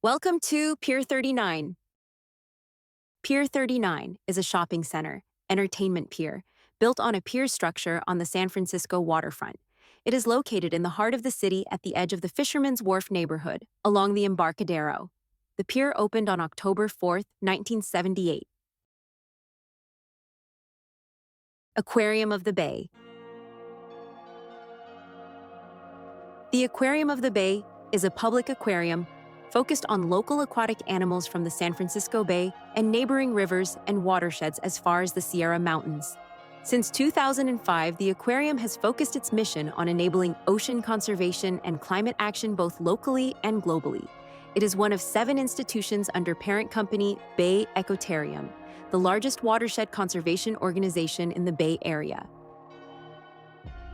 Welcome to Pier 39. Pier 39 is a shopping center, entertainment pier, built on a pier structure on the San Francisco waterfront. It is located in the heart of the city at the edge of the Fisherman's Wharf neighborhood, along the Embarcadero. The pier opened on October 4, 1978. Aquarium of the Bay. The Aquarium of the Bay is a public aquarium focused on local aquatic animals from the San Francisco Bay and neighboring rivers and watersheds as far as the Sierra Mountains. Since 2005, the aquarium has focused its mission on enabling ocean conservation and climate action both locally and globally. It is one of 7 institutions under parent company Bay Ecotarium, the largest watershed conservation organization in the Bay Area.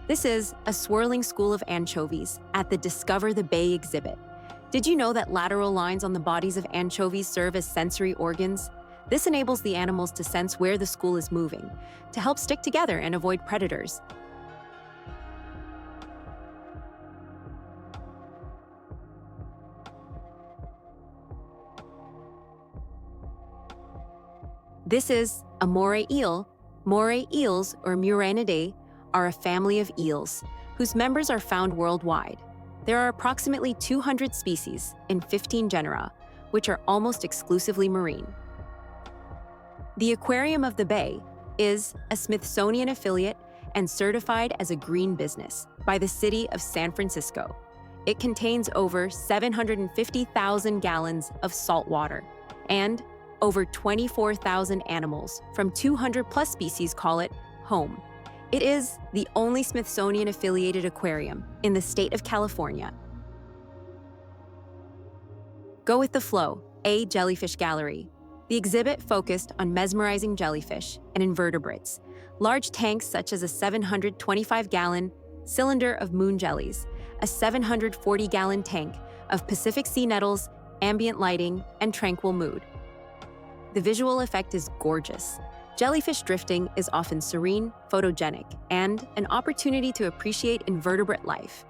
This is a swirling school of anchovies at the Discover the Bay exhibit. Did you know that lateral lines on the bodies of anchovies serve as sensory organs? This enables the animals to sense where the school is moving, to help stick together and avoid predators. This is a moray eel. Moray eels, or Muranidae, are a family of eels, whose members are found worldwide. There are approximately 200 species in 15 genera, which are almost exclusively marine. The Aquarium of the Bay is a Smithsonian affiliate and certified as a green business by the city of San Francisco. It contains over 750,000 gallons of salt water, and over 24,000 animals from 200+ species call it home. It is the only Smithsonian-affiliated aquarium in the state of California. Go with the Flow, a jellyfish gallery. The exhibit focused on mesmerizing jellyfish and invertebrates, large tanks such as a 725-gallon cylinder of moon jellies, a 740-gallon tank of Pacific sea nettles, ambient lighting, and tranquil mood. The visual effect is gorgeous. Jellyfish drifting is often serene, photogenic, and an opportunity to appreciate invertebrate life.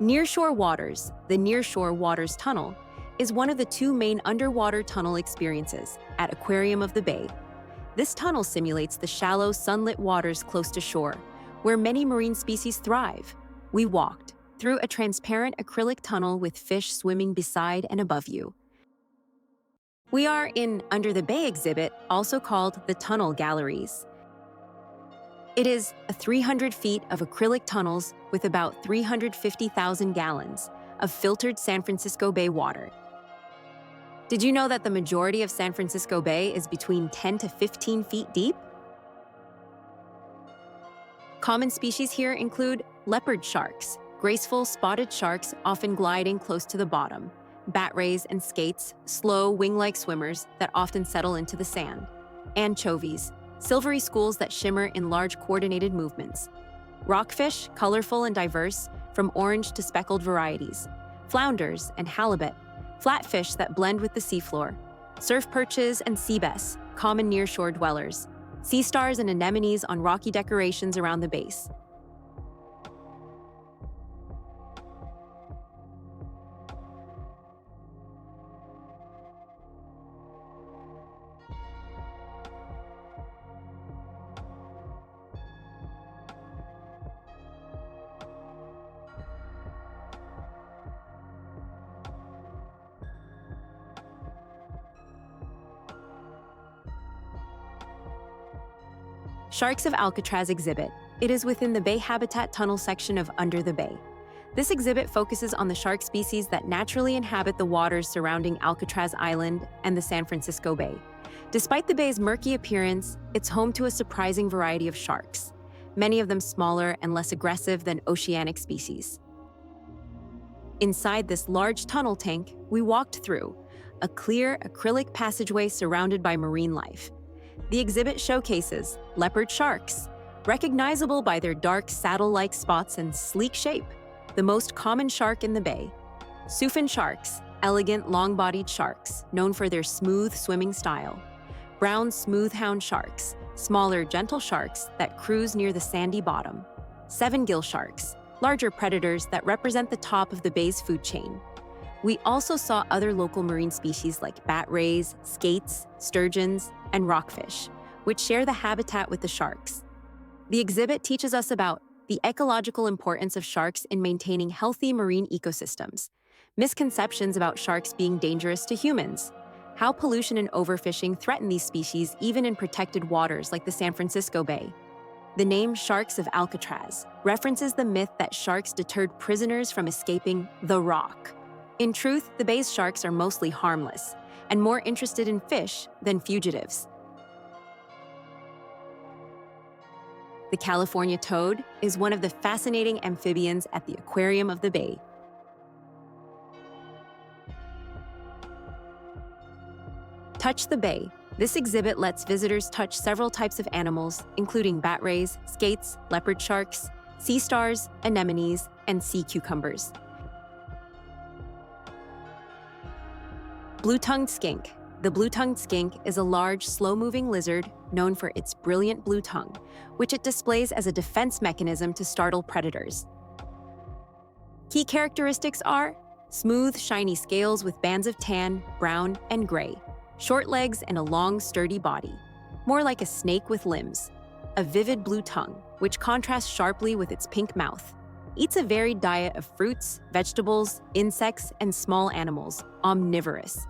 Nearshore Waters, the Nearshore Waters Tunnel, is one of the 2 main underwater tunnel experiences at Aquarium of the Bay. This tunnel simulates the shallow, sunlit waters close to shore, where many marine species thrive. We walked through a transparent acrylic tunnel with fish swimming beside and above you. We are in Under the Bay exhibit, also called the Tunnel Galleries. It is 300 feet of acrylic tunnels with about 350,000 gallons of filtered San Francisco Bay water. Did you know that the majority of San Francisco Bay is between 10 to 15 feet deep? Common species here include leopard sharks, graceful spotted sharks often gliding close to the bottom, bat rays and skates, slow wing-like swimmers that often settle into the sand, anchovies, silvery schools that shimmer in large coordinated movements, rockfish, colorful and diverse, from orange to speckled varieties, flounders and halibut, flatfish that blend with the seafloor, surf perches and sea bass, common nearshore dwellers, sea stars and anemones on rocky decorations around the base. Sharks of Alcatraz exhibit. It is within the Bay Habitat Tunnel section of Under the Bay. This exhibit focuses on the shark species that naturally inhabit the waters surrounding Alcatraz Island and the San Francisco Bay. Despite the bay's murky appearance, it's home to a surprising variety of sharks, many of them smaller and less aggressive than oceanic species. Inside this large tunnel tank, we walked through a clear acrylic passageway surrounded by marine life. The exhibit showcases leopard sharks, recognizable by their dark saddle-like spots and sleek shape, the most common shark in the bay. Soufan sharks, elegant, long-bodied sharks, known for their smooth swimming style. Brown smoothhound sharks, smaller, gentle sharks that cruise near the sandy bottom. 7-gill sharks, larger predators that represent the top of the bay's food chain. We also saw other local marine species like bat rays, skates, sturgeons, and rockfish, which share the habitat with the sharks. The exhibit teaches us about the ecological importance of sharks in maintaining healthy marine ecosystems, misconceptions about sharks being dangerous to humans, how pollution and overfishing threaten these species even in protected waters like the San Francisco Bay. The name Sharks of Alcatraz references the myth that sharks deterred prisoners from escaping the Rock. In truth, the bay's sharks are mostly harmless and more interested in fish than fugitives. The California toad is one of the fascinating amphibians at the Aquarium of the Bay. Touch the Bay. This exhibit lets visitors touch several types of animals, including bat rays, skates, leopard sharks, sea stars, anemones, and sea cucumbers. Blue-tongued skink. The blue-tongued skink is a large, slow-moving lizard known for its brilliant blue tongue, which it displays as a defense mechanism to startle predators. Key characteristics are smooth, shiny scales with bands of tan, brown, and gray, short legs and a long, sturdy body, more like a snake with limbs. A vivid blue tongue, which contrasts sharply with its pink mouth. Eats a varied diet of fruits, vegetables, insects, and small animals, omnivorous.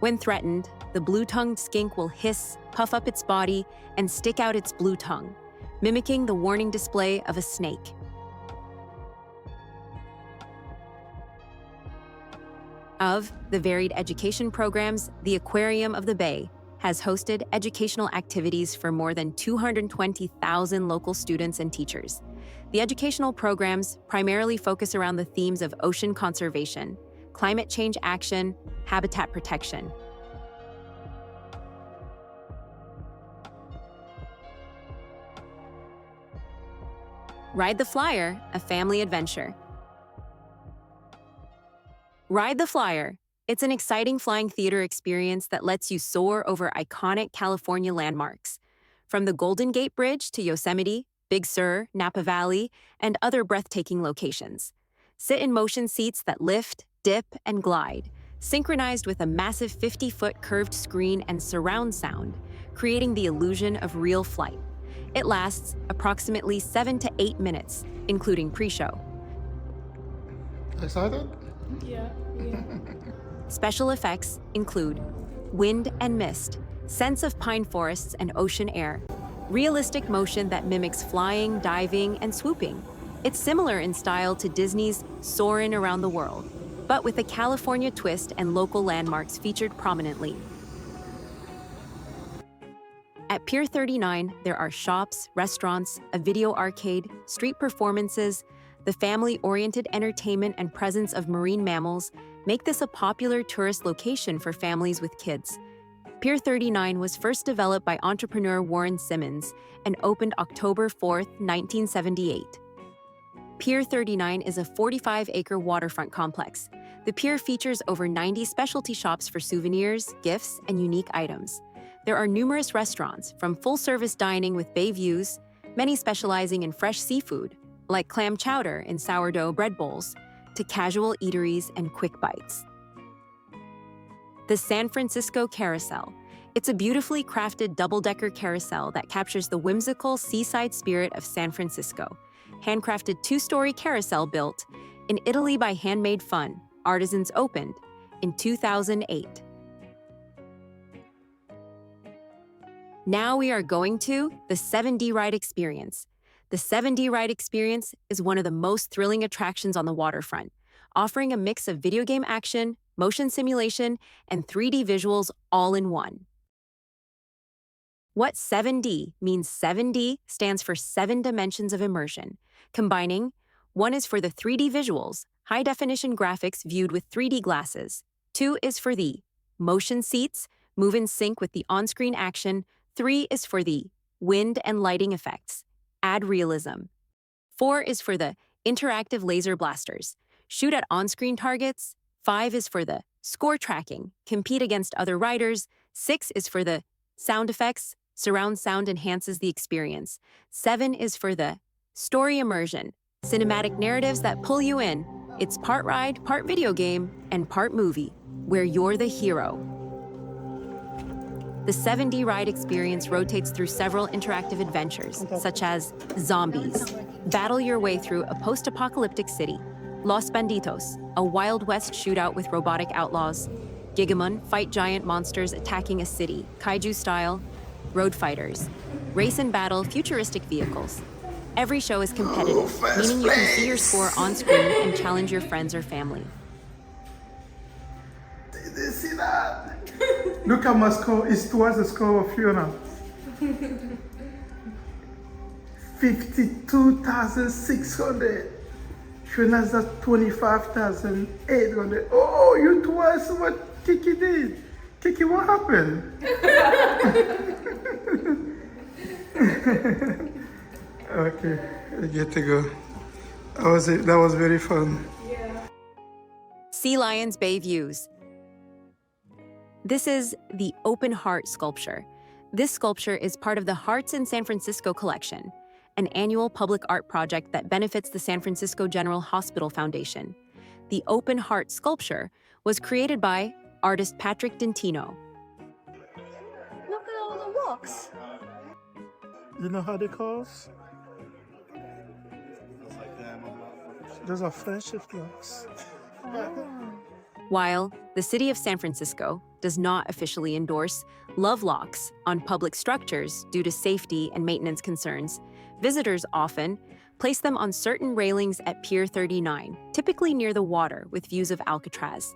When threatened, the blue-tongued skink will hiss, puff up its body, and stick out its blue tongue, mimicking the warning display of a snake. Of the varied education programs, the Aquarium of the Bay has hosted educational activities for more than 220,000 local students and teachers. The educational programs primarily focus around the themes of ocean conservation, climate change action, habitat protection. Ride the Flyer, a family adventure. Ride the Flyer. It's an exciting flying theater experience that lets you soar over iconic California landmarks. From the Golden Gate Bridge to Yosemite, Big Sur, Napa Valley, and other breathtaking locations. Sit in motion seats that lift, dip, and glide, synchronized with a massive 50-foot curved screen and surround sound, creating the illusion of real flight. It lasts approximately 7 to 8 minutes, including pre-show. Excited? Yeah. Special effects include wind and mist, scents of pine forests and ocean air, realistic motion that mimics flying, diving, and swooping. It's similar in style to Disney's Soarin' Around the World, but with a California twist and local landmarks featured prominently. At Pier 39, there are shops, restaurants, a video arcade, street performances. The family-oriented entertainment and presence of marine mammals make this a popular tourist location for families with kids. Pier 39 was first developed by entrepreneur Warren Simmons and opened October 4, 1978. Pier 39 is a 45-acre waterfront complex. The pier features over 90 specialty shops for souvenirs, gifts, and unique items. There are numerous restaurants, from full-service dining with bay views, many specializing in fresh seafood, like clam chowder and sourdough bread bowls, to casual eateries and quick bites. The San Francisco Carousel. It's a beautifully crafted double-decker carousel that captures the whimsical seaside spirit of San Francisco. Handcrafted two-story carousel built in Italy by Handmade Fun. Artisans opened in 2008. Now we are going to the 7D Ride Experience. The 7D Ride Experience is one of the most thrilling attractions on the waterfront, offering a mix of video game action, motion simulation, and 3D visuals all in one. What 7D means? 7D stands for 7 dimensions of immersion, combining 1 is for the 3D visuals, high-definition graphics viewed with 3D glasses. 2 is for the motion seats, move in sync with the on-screen action. 3 is for the wind and lighting effects, add realism. 4 is for the interactive laser blasters, shoot at on-screen targets. 5 is for the score tracking, compete against other riders. 6 is for the sound effects, surround sound enhances the experience. 7 is for the Story immersion, cinematic narratives that pull you in. It's part ride, part video game, and part movie, where you're the hero. The 7D ride experience rotates through several interactive adventures, such as Zombies. Battle your way through a post-apocalyptic city. Los Banditos, a Wild West shootout with robotic outlaws. Gigamon, fight giant monsters attacking a city, kaiju-style. Road Fighters, race and battle futuristic vehicles. Every show is competitive, meaning you can see your score on screen and challenge your friends or family. Did you see that? Look at my score. It's twice the score of Fiona. 52,600. Fiona's at 25,800. Oh, you twice what Kiki did. Kiki, what happened? Okay, I get to go. That was it. That was very fun. Sea Lions Bay Views. This is the Open Heart sculpture. This sculpture is part of the Hearts in San Francisco collection, an annual public art project that benefits the San Francisco General Hospital Foundation. The Open Heart sculpture was created by artist Patrick Dentino. Look at all the rocks. You know how they call us? Those are friendship rocks. While the city of San Francisco does not officially endorse love locks on public structures due to safety and maintenance concerns, visitors often place them on certain railings at Pier 39, typically near the water with views of Alcatraz.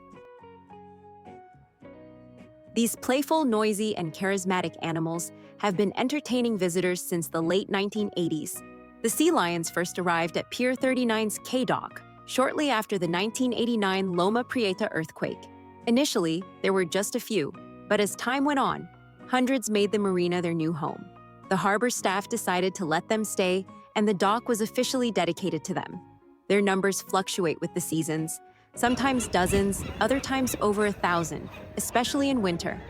These playful, noisy, and charismatic animals have been entertaining visitors since the late 1980s. The sea lions first arrived at Pier 39's K-Dock shortly after the 1989 Loma Prieta earthquake. Initially, there were just a few, but as time went on, hundreds made the marina their new home. The harbor staff decided to let them stay, and the dock was officially dedicated to them. Their numbers fluctuate with the seasons, sometimes dozens, other times over 1,000, especially in winter.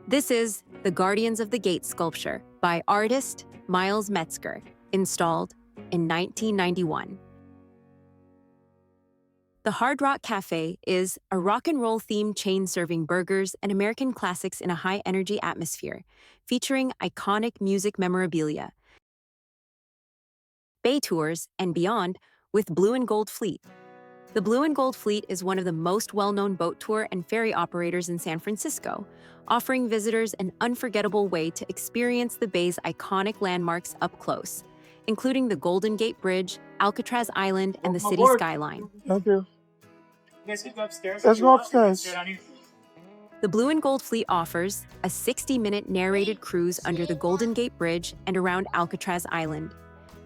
This is the Guardians of the Gate sculpture by artist Miles Metzger, installed in 1991. The Hard Rock Cafe is a rock and roll themed chain serving burgers and American classics in a high energy atmosphere, featuring iconic music memorabilia, bay tours, and beyond with Blue and Gold Fleet. The Blue and Gold Fleet is one of the most well-known boat tour and ferry operators in San Francisco, offering visitors an unforgettable way to experience the bay's iconic landmarks up close, including the Golden Gate Bridge, Alcatraz Island, and the city skyline. Thank you. You guys could go upstairs. Let's go upstairs. The Blue and Gold Fleet offers a 60-minute narrated cruise under the Golden Gate Bridge and around Alcatraz Island,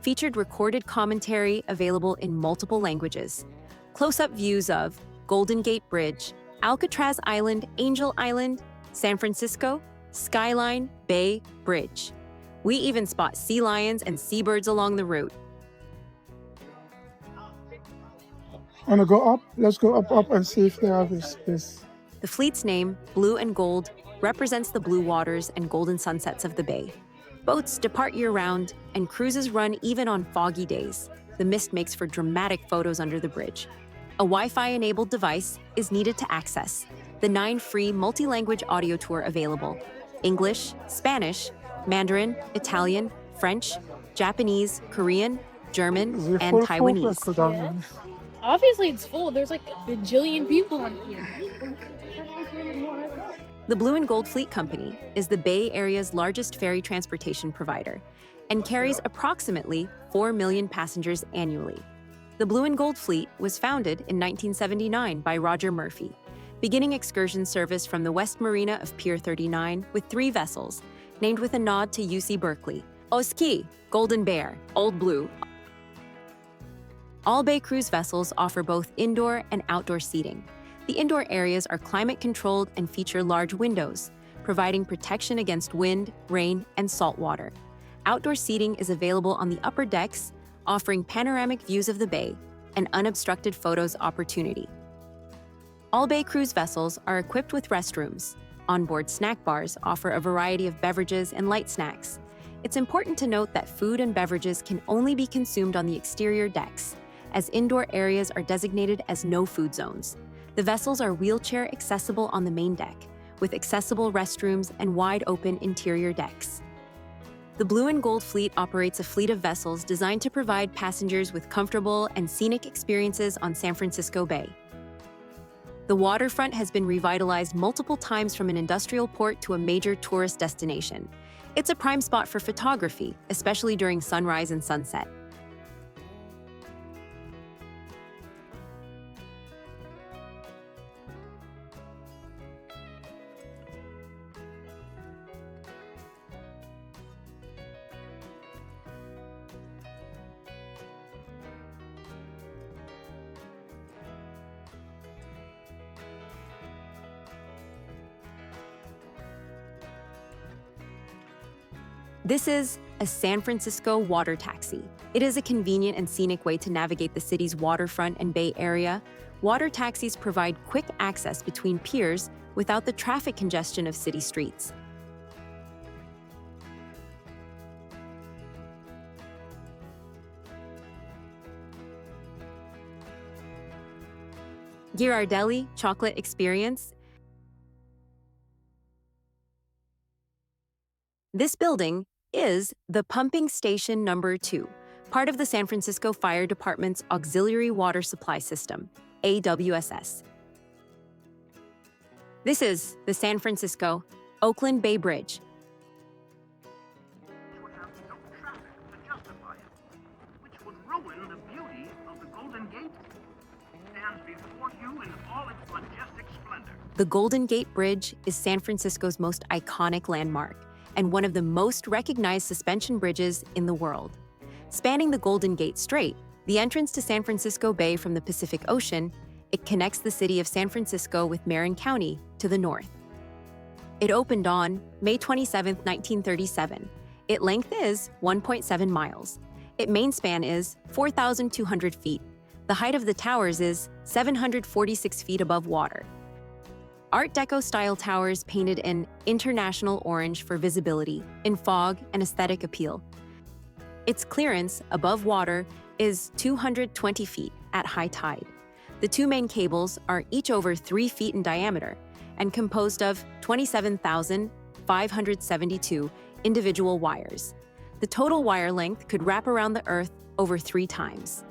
featured recorded commentary available in multiple languages, close-up views of Golden Gate Bridge, Alcatraz Island, Angel Island, San Francisco, Skyline, Bay, Bridge. We even spot sea lions and seabirds along the route. Wanna go up? Let's go up and see if they have this. The fleet's name, Blue and Gold, represents the blue waters and golden sunsets of the bay. Boats depart year-round, and cruises run even on foggy days. The mist makes for dramatic photos under the bridge. A Wi-Fi-enabled device is needed to access the 9 free multi-language audio tour available: English, Spanish, Mandarin, Italian, French, Japanese, Korean, German, and Taiwanese. Obviously it's full. There's like a bajillion people on here. The Blue and Gold Fleet Company is the Bay Area's largest ferry transportation provider and carries approximately 4 million passengers annually. The Blue and Gold Fleet was founded in 1979 by Roger Murphy, beginning excursion service from the West Marina of Pier 39 with 3 vessels, named with a nod to UC Berkeley: Oski, Golden Bear, Old Blue. All bay cruise vessels offer both indoor and outdoor seating. The indoor areas are climate-controlled and feature large windows, providing protection against wind, rain, and salt water. Outdoor seating is available on the upper decks, offering panoramic views of the bay and unobstructed photos opportunity. All bay cruise vessels are equipped with restrooms. Onboard snack bars offer a variety of beverages and light snacks. It's important to note that food and beverages can only be consumed on the exterior decks, as indoor areas are designated as no-food zones. The vessels are wheelchair accessible on the main deck, with accessible restrooms and wide-open interior decks. The Blue and Gold Fleet operates a fleet of vessels designed to provide passengers with comfortable and scenic experiences on San Francisco Bay. The waterfront has been revitalized multiple times from an industrial port to a major tourist destination. It's a prime spot for photography, especially during sunrise and sunset. This is a San Francisco water taxi. It is a convenient and scenic way to navigate the city's waterfront and bay area. Water taxis provide quick access between piers without the traffic congestion of city streets. Ghirardelli Chocolate Experience. This building is the Pumping Station Number 2, part of the San Francisco Fire Department's Auxiliary Water Supply System, AWSS. This is the San Francisco Oakland Bay Bridge. Would have no traffic to justify it, which would ruin the beauty of the Golden Gate. Stands before you in all its majestic splendor. The Golden Gate Bridge is San Francisco's most iconic landmark and one of the most recognized suspension bridges in the world. Spanning the Golden Gate Strait, the entrance to San Francisco Bay from the Pacific Ocean, it connects the city of San Francisco with Marin County to the north. It opened on May 27, 1937. Its length is 1.7 miles. Its main span is 4,200 feet. The height of the towers is 746 feet above water. Art Deco-style towers painted in international orange for visibility, in fog and aesthetic appeal. Its clearance above water is 220 feet at high tide. The two main cables are each over 3 feet in diameter and composed of 27,572 individual wires. The total wire length could wrap around the Earth over 3 times.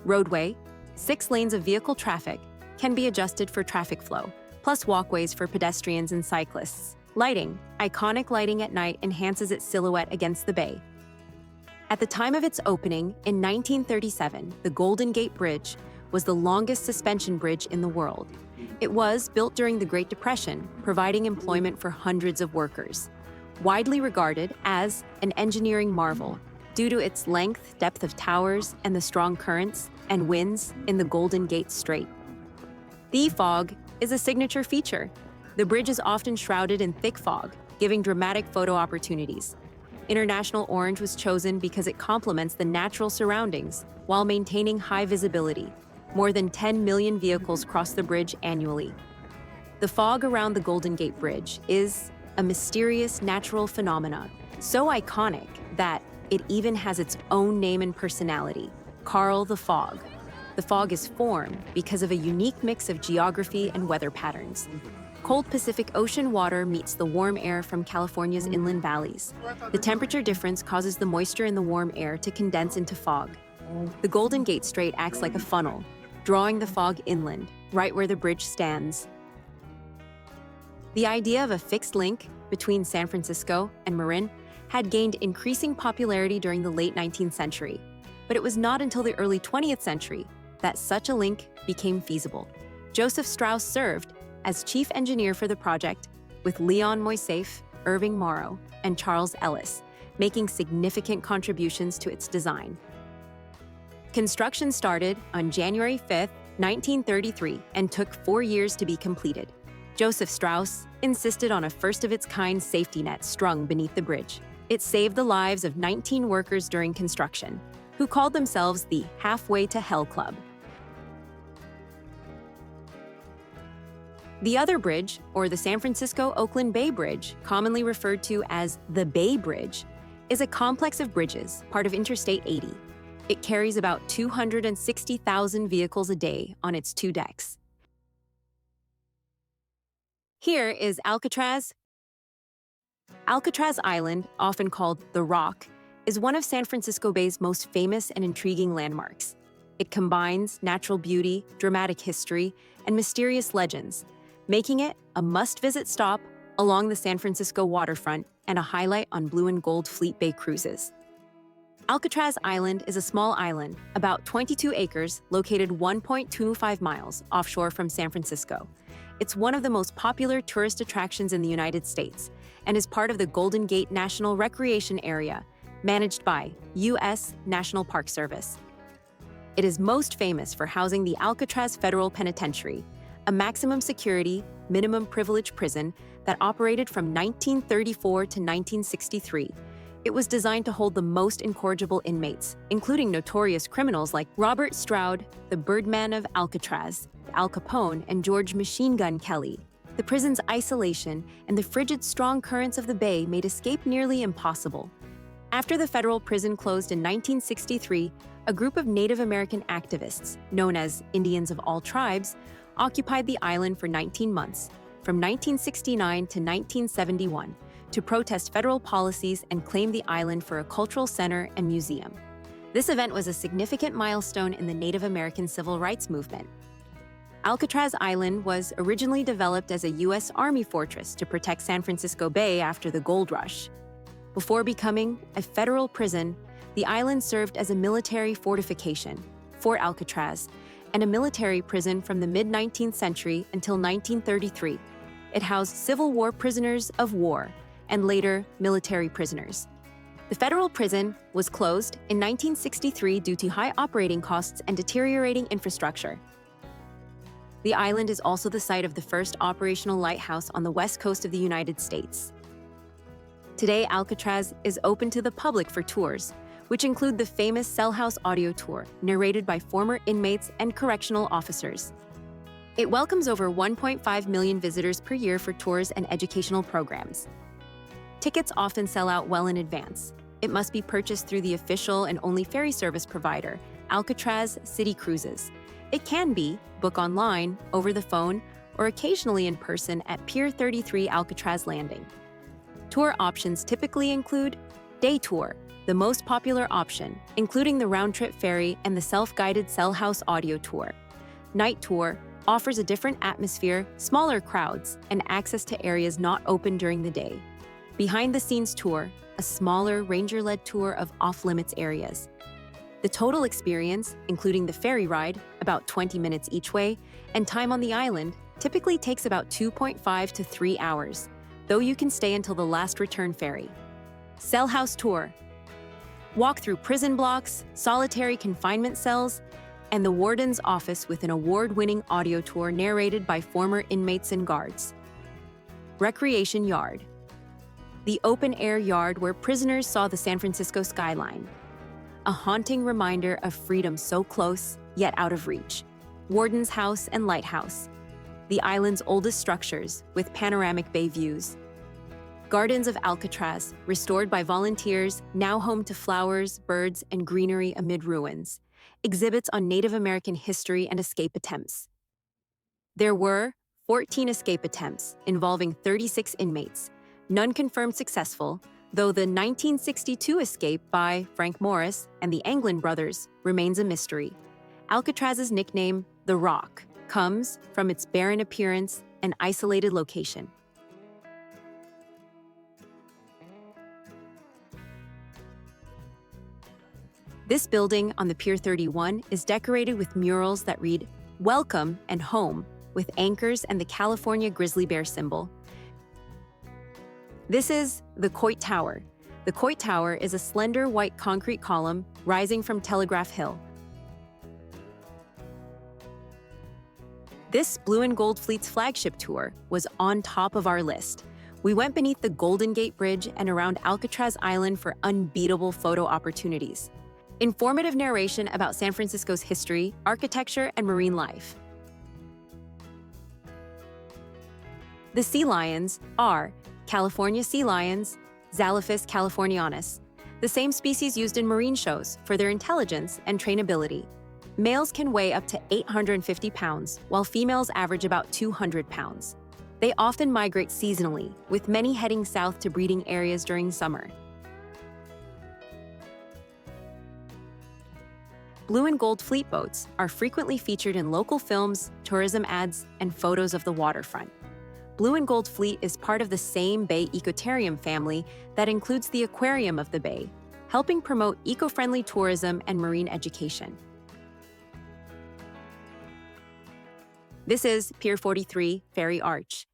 Roadway, 6 lanes of vehicle traffic, can be adjusted for traffic flow, plus walkways for pedestrians and cyclists. Lighting, iconic lighting at night enhances its silhouette against the bay. At the time of its opening in 1937, the Golden Gate Bridge was the longest suspension bridge in the world. It was built during the Great Depression, providing employment for hundreds of workers. Widely regarded as an engineering marvel due to its length, depth of towers, and the strong currents and winds in the Golden Gate Strait. The fog is a signature feature. The bridge is often shrouded in thick fog, giving dramatic photo opportunities. International orange was chosen because it complements the natural surroundings while maintaining high visibility. More than 10 million vehicles cross the bridge annually. The fog around the Golden Gate Bridge is a mysterious natural phenomenon, so iconic that it even has its own name and personality, Carl the Fog. The fog is formed because of a unique mix of geography and weather patterns. Cold Pacific Ocean water meets the warm air from California's inland valleys. The temperature difference causes the moisture in the warm air to condense into fog. The Golden Gate Strait acts like a funnel, drawing the fog inland, right where the bridge stands. The idea of a fixed link between San Francisco and Marin had gained increasing popularity during the late 19th century, but it was not until the early 20th century that such a link became feasible. Joseph Strauss served as chief engineer for the project, with Leon Moisseiff, Irving Morrow, and Charles Ellis, making significant contributions to its design. Construction started on January 5, 1933, and took 4 years to be completed. Joseph Strauss insisted on a first-of-its-kind safety net strung beneath the bridge. It saved the lives of 19 workers during construction, who called themselves the Halfway to Hell Club. The other bridge, or the San Francisco-Oakland Bay Bridge, commonly referred to as the Bay Bridge, is a complex of bridges, part of Interstate 80. It carries about 260,000 vehicles a day on its 2 decks. Here is Alcatraz. Alcatraz Island, often called the Rock, is one of San Francisco Bay's most famous and intriguing landmarks. It combines natural beauty, dramatic history, and mysterious legends, making it a must-visit stop along the San Francisco waterfront and a highlight on blue and gold Fleet Bay cruises. Alcatraz Island is a small island, about 22 acres, located 1.25 miles offshore from San Francisco. It's one of the most popular tourist attractions in the United States and is part of the Golden Gate National Recreation Area, managed by U.S. National Park Service. It is most famous for housing the Alcatraz Federal Penitentiary, a maximum security, minimum privilege prison that operated from 1934 to 1963. It was designed to hold the most incorrigible inmates, including notorious criminals like Robert Stroud, the Birdman of Alcatraz, Al Capone, and George Machine Gun Kelly. The prison's isolation and the frigid, strong currents of the bay made escape nearly impossible. After the federal prison closed in 1963, a group of Native American activists, known as Indians of All Tribes, occupied the island for 19 months, from 1969 to 1971, to protest federal policies and claim the island for a cultural center and museum. This event was a significant milestone in the Native American civil rights movement. Alcatraz Island was originally developed as a U.S. Army fortress to protect San Francisco Bay after the gold rush. Before becoming a federal prison, the island served as a military fortification, Fort Alcatraz, and a military prison from the mid-19th century until 1933. It housed Civil War prisoners of war and later military prisoners. The federal prison was closed in 1963 due to high operating costs and deteriorating infrastructure. The island is also the site of the first operational lighthouse on the west coast of the United States. Today, Alcatraz is open to the public for tours, which include the famous Cell House audio tour, narrated by former inmates and correctional officers. It welcomes over 1.5 million visitors per year for tours and educational programs. Tickets often sell out well in advance. It must be purchased through the official and only ferry service provider, Alcatraz City Cruises. It can be booked online, over the phone, or occasionally in person at Pier 33 Alcatraz Landing. Tour options typically include day tour, the most popular option, including the round-trip ferry and the self-guided Cell House audio tour. Night tour offers a different atmosphere, smaller crowds, and access to areas not open during the day. Behind-the-scenes tour, a smaller ranger-led tour of off-limits areas. The total experience, including the ferry ride, about 20 minutes each way, and time on the island, typically takes about 2.5 to 3 hours, though you can stay until the last return ferry. Cell House tour. Walk through prison blocks, solitary confinement cells, and the warden's office with an award-winning audio tour narrated by former inmates and guards. Recreation yard. The open-air yard where prisoners saw the San Francisco skyline. A haunting reminder of freedom so close, yet out of reach. Warden's house and lighthouse. The island's oldest structures, with panoramic bay views. Gardens of Alcatraz, restored by volunteers, now home to flowers, birds, and greenery amid ruins. Exhibits on Native American history and escape attempts. There were 14 escape attempts involving 36 inmates, none confirmed successful, though the 1962 escape by Frank Morris and the Anglin brothers remains a mystery. Alcatraz's nickname, The Rock, comes from its barren appearance and isolated location. This building on the Pier 31 is decorated with murals that read, "Welcome" and "Home," with anchors and the California grizzly bear symbol. This is the Coit Tower. The Coit Tower is a slender white concrete column rising from Telegraph Hill. This Blue and Gold Fleet's flagship tour was on top of our list. We went beneath the Golden Gate Bridge and around Alcatraz Island for unbeatable photo opportunities. Informative narration about San Francisco's history, architecture, and marine life. The sea lions are California sea lions, Xalophus californianus, the same species used in marine shows for their intelligence and trainability. Males can weigh up to 850 pounds, while females average about 200 pounds. They often migrate seasonally, with many heading south to breeding areas during summer. Blue and gold fleet boats are frequently featured in local films, tourism ads, and photos of the waterfront. Blue and Gold Fleet is part of the same Bay Ecotarium family that includes the Aquarium of the Bay, helping promote eco-friendly tourism and marine education. This is Pier 43, Ferry Arch.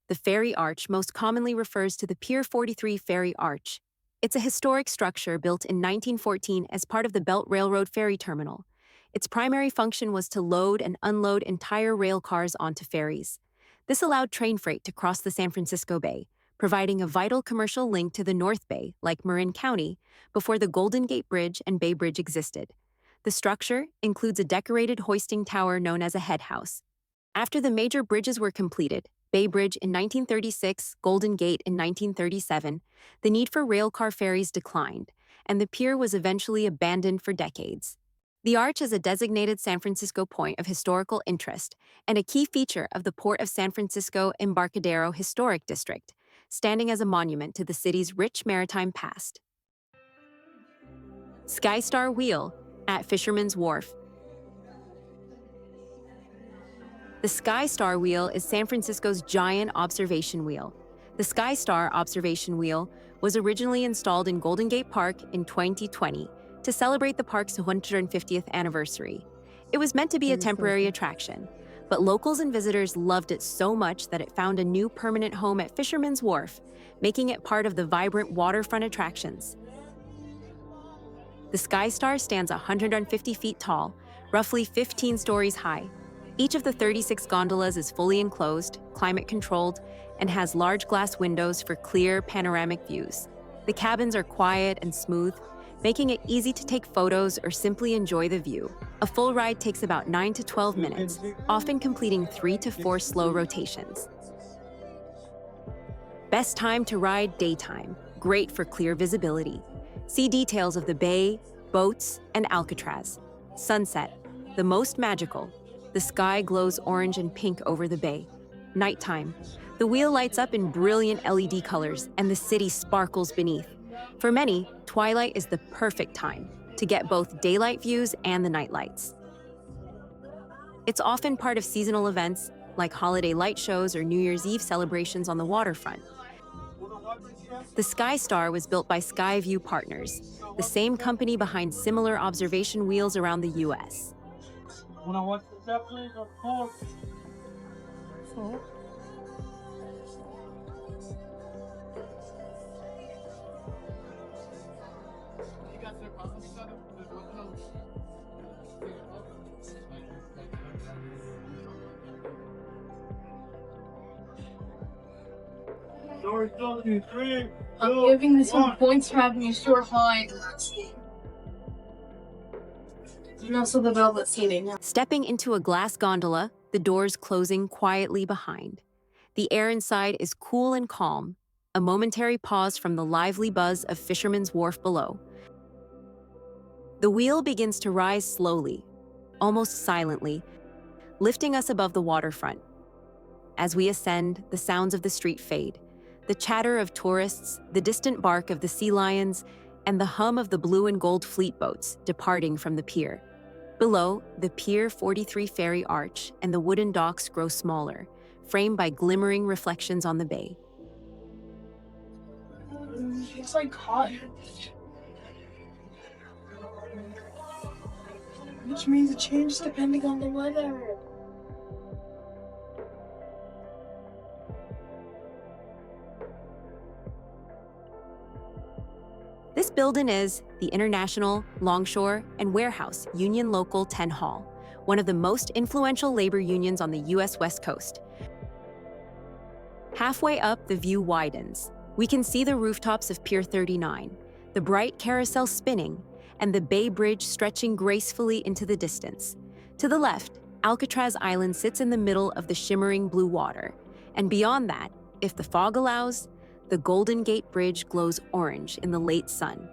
The Ferry Arch most commonly refers to the Pier 43 Ferry Arch. It's a historic structure built in 1914 as part of the Belt Railroad ferry terminal. Its primary function was to load and unload entire rail cars onto ferries. This allowed train freight to cross the San Francisco Bay, providing a vital commercial link to the North Bay, like Marin County, before the Golden Gate Bridge and Bay Bridge existed. The structure includes a decorated hoisting tower known as a head house. After the major bridges were completed, Bay Bridge in 1936, Golden Gate in 1937, the need for railcar ferries declined, and the pier was eventually abandoned for decades. The arch is a designated San Francisco point of historical interest and a key feature of the Port of San Francisco Embarcadero Historic District, standing as a monument to the city's rich maritime past. SkyStar Wheel at Fisherman's Wharf. The SkyStar Wheel is San Francisco's giant observation wheel. The SkyStar observation wheel was originally installed in Golden Gate Park in 2020 to celebrate the park's 150th anniversary. It was meant to be a temporary attraction, but locals and visitors loved it so much that it found a new permanent home at Fisherman's Wharf, making it part of the vibrant waterfront attractions. The SkyStar stands 150 feet tall, roughly 15 stories high. Each of the 36 gondolas is fully enclosed, climate-controlled, and has large glass windows for clear, panoramic views. The cabins are quiet and smooth, making it easy to take photos or simply enjoy the view. A full ride takes about 9 to 12 minutes, often completing 3 to 4 slow rotations. Best time to ride daytime, great for clear visibility. See details of the bay, boats, and Alcatraz. Sunset, the most magical. The sky glows orange and pink over the bay. Nighttime, the wheel lights up in brilliant LED colors and the city sparkles beneath. For many, twilight is the perfect time to get both daylight views and the night lights. It's often part of seasonal events like holiday light shows or New Year's Eve celebrations on the waterfront. The SkyStar was built by Skyview Partners, the same company behind similar observation wheels around the U.S. I'm giving this one points for having a short line. And also the velvet seating. Stepping into a glass gondola, the doors closing quietly behind. The air inside is cool and calm, a momentary pause from the lively buzz of Fisherman's Wharf below. The wheel begins to rise slowly, almost silently, lifting us above the waterfront. As we ascend, the sounds of the street fade. The chatter of tourists, the distant bark of the sea lions, and the hum of the blue and gold fleet boats departing from the pier. Below, the Pier 43 Ferry Arch and the wooden docks grow smaller, framed by glimmering reflections on the bay. It's like hot. Which means it changes depending on the weather. This building is the International, Longshore, and Warehouse Union Local 10 Hall, one of the most influential labor unions on the U.S. West Coast. Halfway up, the view widens. We can see the rooftops of Pier 39, the bright carousel spinning, and the Bay Bridge stretching gracefully into the distance. To the left, Alcatraz Island sits in the middle of the shimmering blue water, and beyond that, if the fog allows, the Golden Gate Bridge glows orange in the late sun.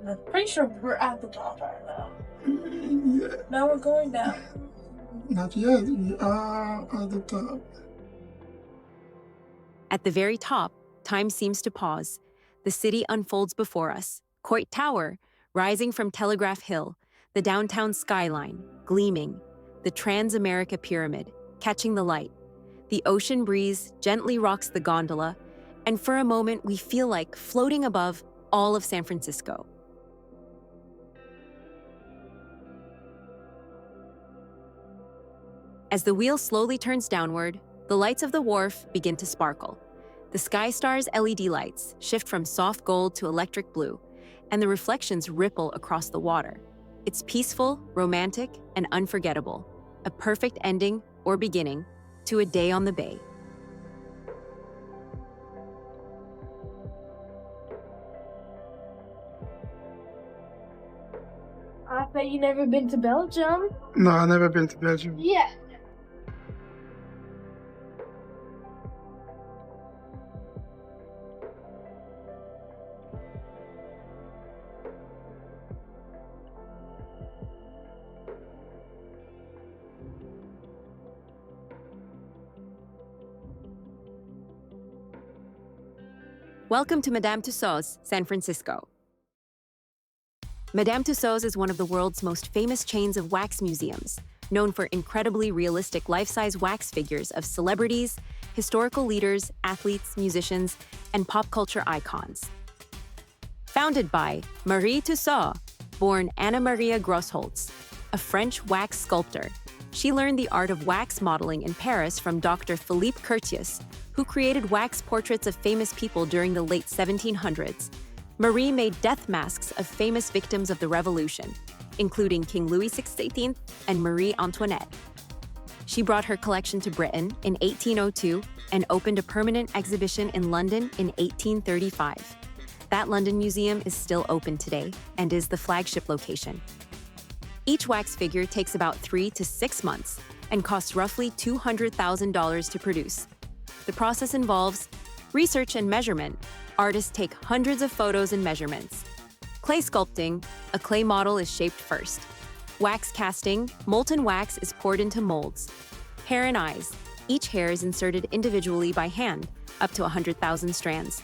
I'm pretty sure we're at the top right now. Yeah, Now we're going down. not yet. We are at the top. At the very top, time seems to pause. The city unfolds before us. Coit Tower, rising from Telegraph Hill, the downtown skyline, gleaming, the Transamerica Pyramid, catching the light. The ocean breeze gently rocks the gondola, and for a moment we feel like floating above all of San Francisco. As the wheel slowly turns downward, the lights of the wharf begin to sparkle. The SkyStar's LED lights shift from soft gold to electric blue, and the reflections ripple across the water. It's peaceful, romantic, and unforgettable, a perfect ending or beginning to a day on the bay. I bet you never been to Belgium. No, I've never been to Belgium. Yeah. Welcome to Madame Tussauds, San Francisco. Madame Tussauds is one of the world's most famous chains of wax museums, known for incredibly realistic life-size wax figures of celebrities, historical leaders, athletes, musicians, and pop culture icons. Founded by Marie Tussaud, born Anna Maria Grossholtz, a French wax sculptor, she learned the art of wax modeling in Paris from Dr. Philippe Curtius, who created wax portraits of famous people during the late 1700s. Marie made death masks of famous victims of the Revolution, including King Louis XVI and Marie Antoinette. She brought her collection to Britain in 1802 and opened a permanent exhibition in London in 1835. That London museum is still open today and is the flagship location. Each wax figure takes about 3 to 6 months and costs roughly $200,000 to produce. The process involves research and measurement. Artists take hundreds of photos and measurements. Clay sculpting, a clay model is shaped first. Wax casting, molten wax is poured into molds. Hair and eyes, each hair is inserted individually by hand, up to 100,000 strands.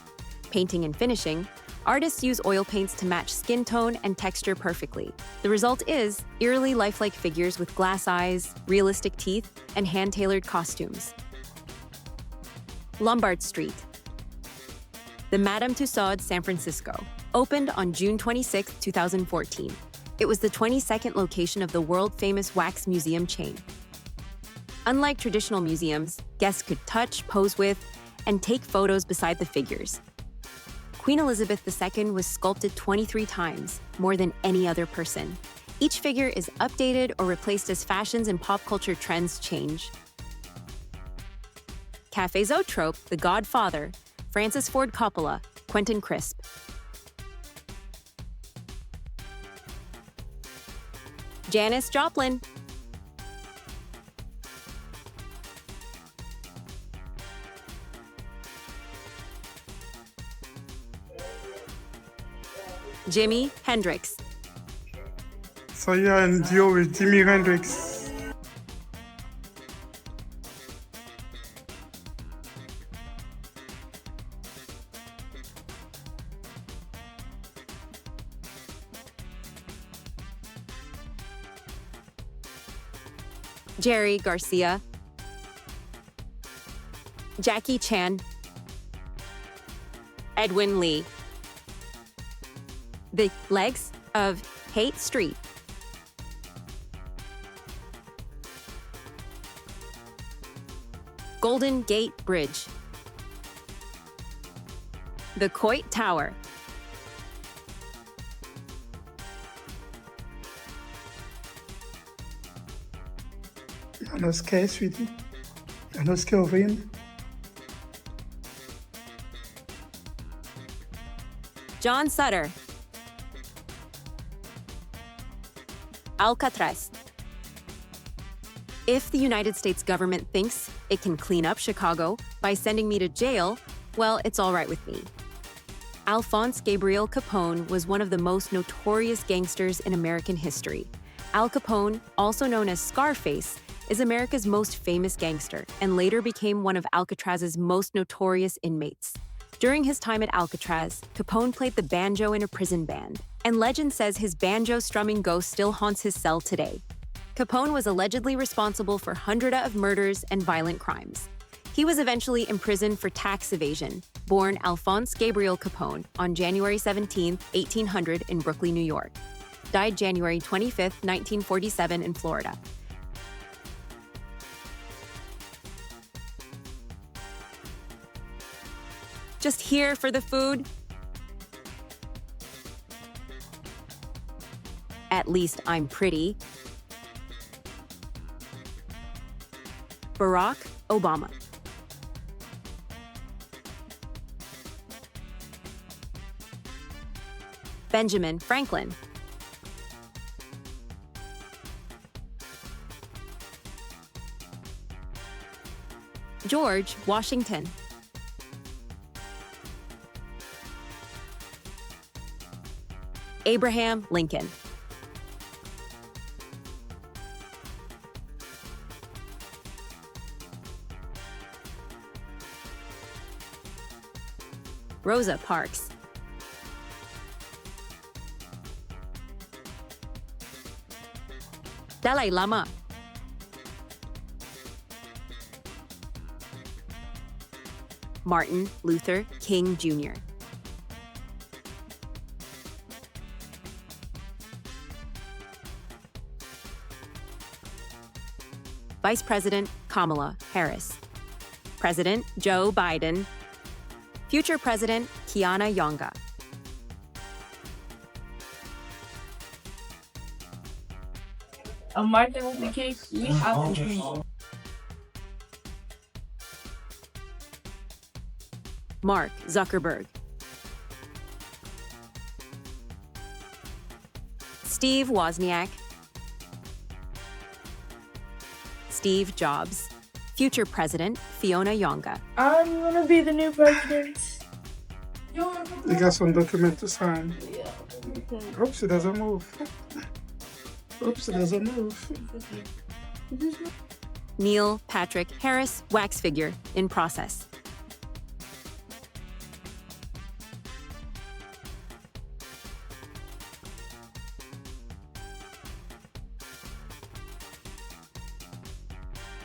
Painting and finishing, artists use oil paints to match skin tone and texture perfectly. The result is eerily lifelike figures with glass eyes, realistic teeth, and hand-tailored costumes. Lombard Street. The Madame Tussauds San Francisco opened on June 26, 2014. It was the 22nd location of the world-famous wax museum chain. Unlike traditional museums, guests could touch, pose with, and take photos beside the figures. Queen Elizabeth II was sculpted 23 times, more than any other person. Each figure is updated or replaced as fashions and pop culture trends change. Café Zoetrope, The Godfather, Francis Ford Coppola, Quentin Crisp. Janis Joplin. Jimi Hendrix. So you're in duo with Jimi Hendrix. Jerry Garcia, Jackie Chan, Edwin Lee. The legs of Haight Street. Golden Gate Bridge. The Coit Tower. No sky, sweetie. No sky over in. John Sutter. Alcatraz. If the United States government thinks it can clean up Chicago by sending me to jail, well, it's all right with me. Alphonse Gabriel Capone was one of the most notorious gangsters in American history. Al Capone, also known as Scarface, is America's most famous gangster and later became one of Alcatraz's most notorious inmates. During his time at Alcatraz, Capone played the banjo in a prison band, and legend says his banjo-strumming ghost still haunts his cell today. Capone was allegedly responsible for hundreds of murders and violent crimes. He was eventually imprisoned for tax evasion, born Alphonse Gabriel Capone on January 17, 1800 in Brooklyn, New York. Died January 25, 1947 in Florida. Just here for the food? At least I'm pretty. Barack Obama. Benjamin Franklin. George Washington. Abraham Lincoln. Rosa Parks. Dalai Lama. Martin Luther King Jr. Vice President Kamala Harris. President Joe Biden. Future President Kiana Yonga. On Martin Luther King, we have to drink. Mark Zuckerberg. Steve Wozniak. Steve Jobs. Future President Fiona Yonga. I'm gonna be the new president. You got some document to sign. Oops, it doesn't move. Oops, it doesn't move. Neil Patrick Harris wax figure in process.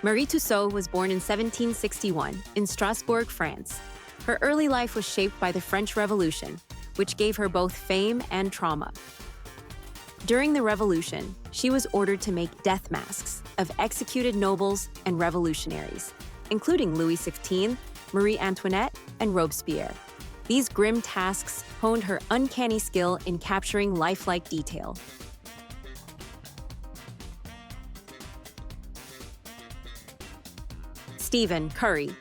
Marie Tussauds was born in 1761 in Strasbourg, France. Her early life was shaped by the French Revolution, which gave her both fame and trauma. During the Revolution, she was ordered to make death masks of executed nobles and revolutionaries, including Louis XVI, Marie Antoinette, and Robespierre. These grim tasks honed her uncanny skill in capturing lifelike detail. Stephen Curry.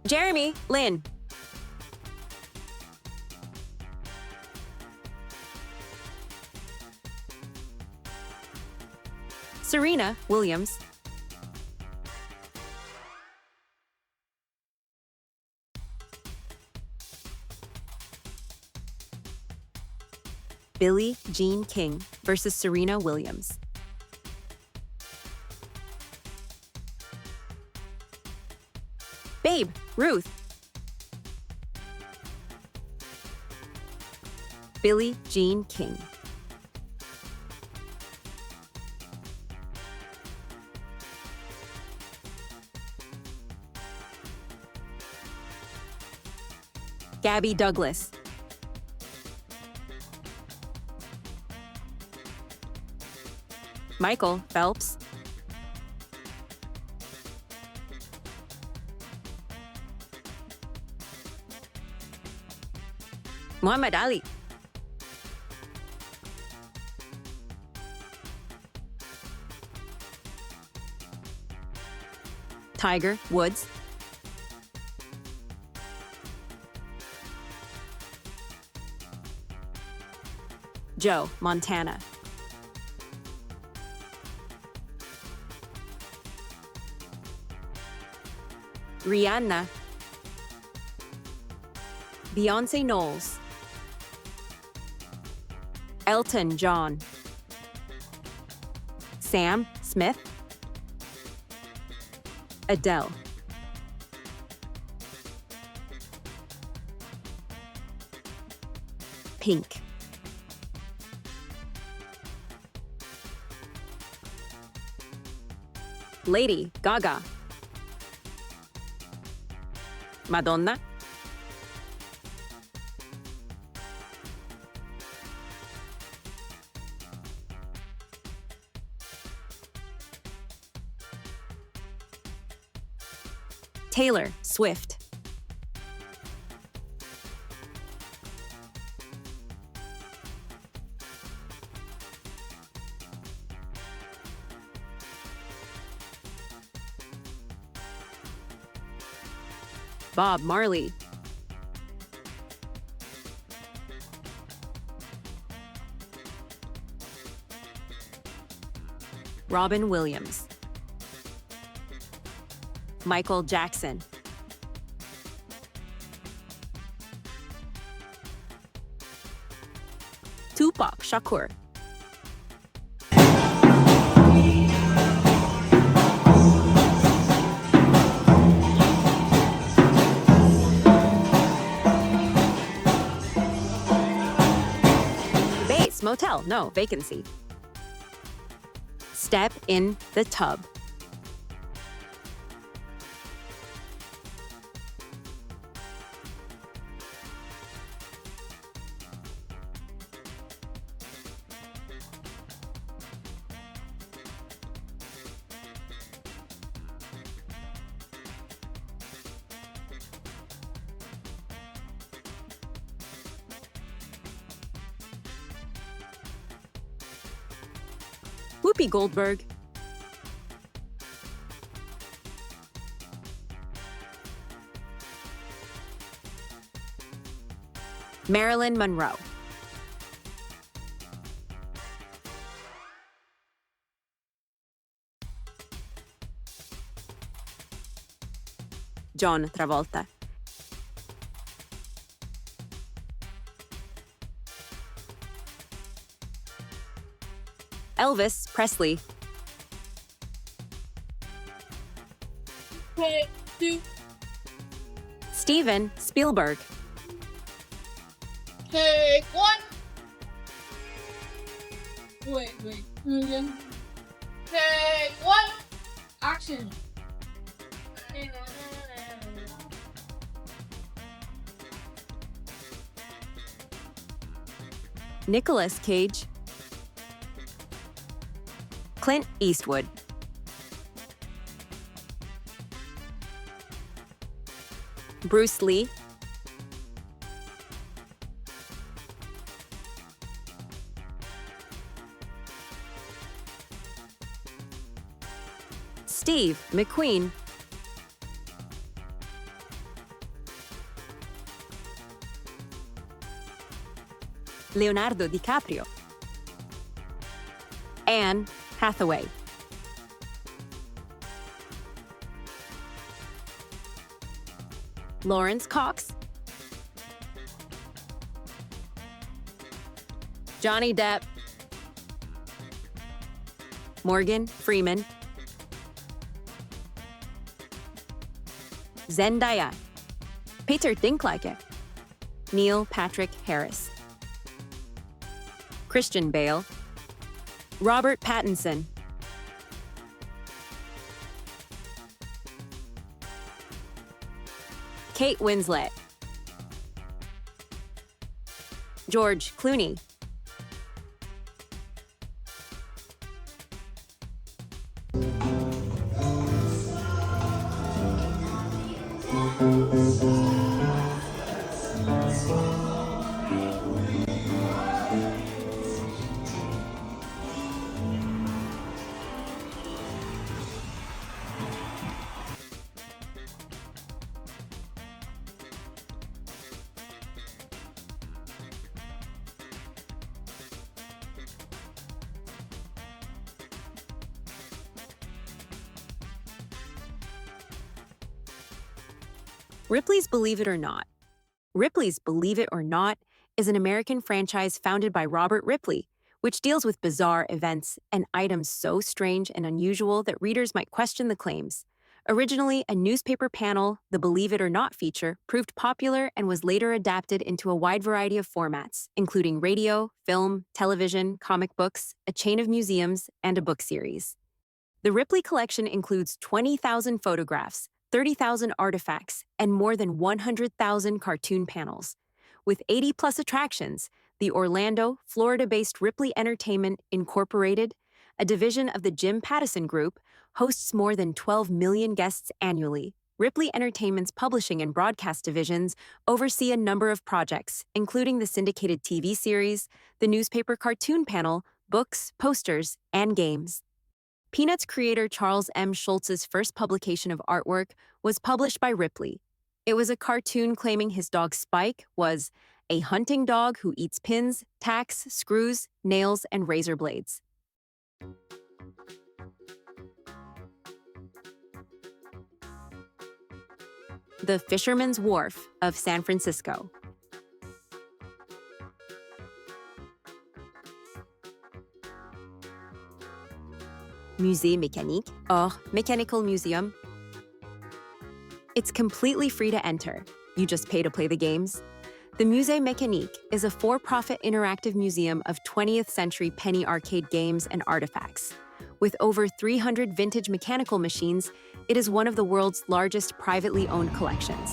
Jeremy Lin. Serena Williams. Billie Jean King versus Serena Williams. Babe Ruth. Billie Jean King. Gabby Douglas. Michael Phelps. Muhammad Ali. Tiger Woods. Joe Montana. Rihanna. Beyonce Knowles. Elton John. Sam Smith. Adele. Pink. Lady Gaga. Madonna. Taylor Swift. Bob Marley. Robin Williams. Michael Jackson. Tupac Shakur. Base Motel, no, vacancy. Step in the tub. Whoopi Goldberg. Marilyn Monroe. John Travolta. Elvis Presley. Hey, two. Steven Spielberg. Take one. Wait. Again. Take one. Action. Nicolas Cage. Clint Eastwood. Bruce Lee. Steve McQueen. Leonardo DiCaprio. Anne Hathaway. Lawrence Cox. Johnny Depp. Morgan Freeman. Zendaya. Peter Dinklage. Neil Patrick Harris. Christian Bale, Robert Pattinson, Kate Winslet, George Clooney, Ripley's Believe It or Not. Ripley's Believe It or Not is an American franchise founded by Robert Ripley, which deals with bizarre events and items so strange and unusual that readers might question the claims. Originally a newspaper panel, the Believe It or Not feature proved popular and was later adapted into a wide variety of formats, including radio, film, television, comic books, a chain of museums, and a book series. The Ripley collection includes 20,000 photographs, 30,000 artifacts, and more than 100,000 cartoon panels. With 80-plus attractions, the Orlando, Florida-based Ripley Entertainment Incorporated, a division of the Jim Pattison Group, hosts more than 12 million guests annually. Ripley Entertainment's publishing and broadcast divisions oversee a number of projects, including the syndicated TV series, the newspaper cartoon panel, books, posters, and games. Peanuts creator Charles M. Schulz's first publication of artwork was published by Ripley. It was a cartoon claiming his dog Spike was a hunting dog who eats pins, tacks, screws, nails, and razor blades. The Fisherman's Wharf of San Francisco. Musée Mécanique, or Mechanical Museum. It's completely free to enter. You just pay to play the games. The Musée Mécanique is a for-profit interactive museum of 20th century penny arcade games and artifacts. With over 300 vintage mechanical machines, it is one of the world's largest privately owned collections.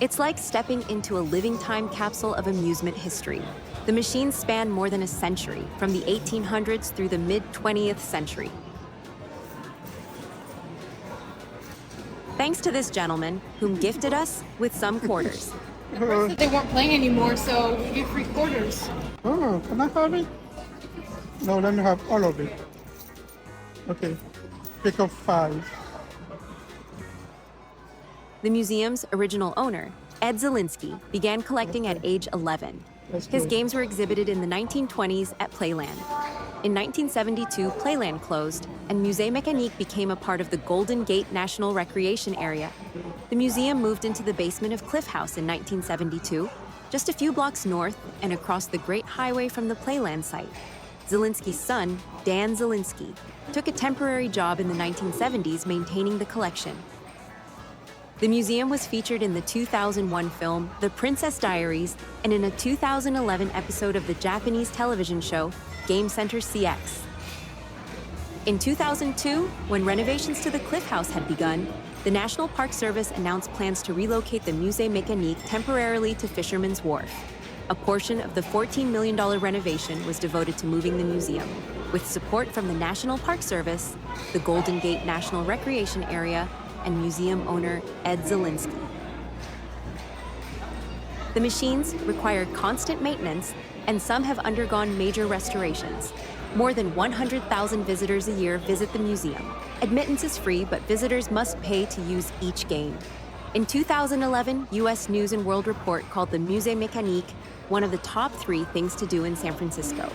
It's like stepping into a living time capsule of amusement history. The machines span more than a century, from the 1800s through the mid-20th century. Thanks to this gentleman, whom gifted us with some quarters. Said they weren't playing anymore, so we get free quarters. Oh, can I have it? No, let me have all of it. Okay, pick up 5. The museum's original owner, Ed Zielinski, began collecting at age 11. His games were exhibited in the 1920s at Playland. In 1972, Playland closed, and Musée Mécanique became a part of the Golden Gate National Recreation Area. The museum moved into the basement of Cliff House in 1972, just a few blocks north and across the Great Highway from the Playland site. Zielinski's son, Dan Zielinski, took a temporary job in the 1970s maintaining the collection. The museum was featured in the 2001 film The Princess Diaries and in a 2011 episode of the Japanese television show Game Center CX. In 2002, when renovations to the Cliff House had begun, the National Park Service announced plans to relocate the Musée Mécanique temporarily to Fisherman's Wharf. A portion of the $14 million renovation was devoted to moving the museum, with support from the National Park Service, the Golden Gate National Recreation Area, and museum owner Ed Zielinski. The machines require constant maintenance, and some have undergone major restorations. More than 100,000 visitors a year visit the museum. Admittance is free, but visitors must pay to use each game. In 2011, U.S. News & World Report called the Musée Mécanique one of the top 3 things to do in San Francisco.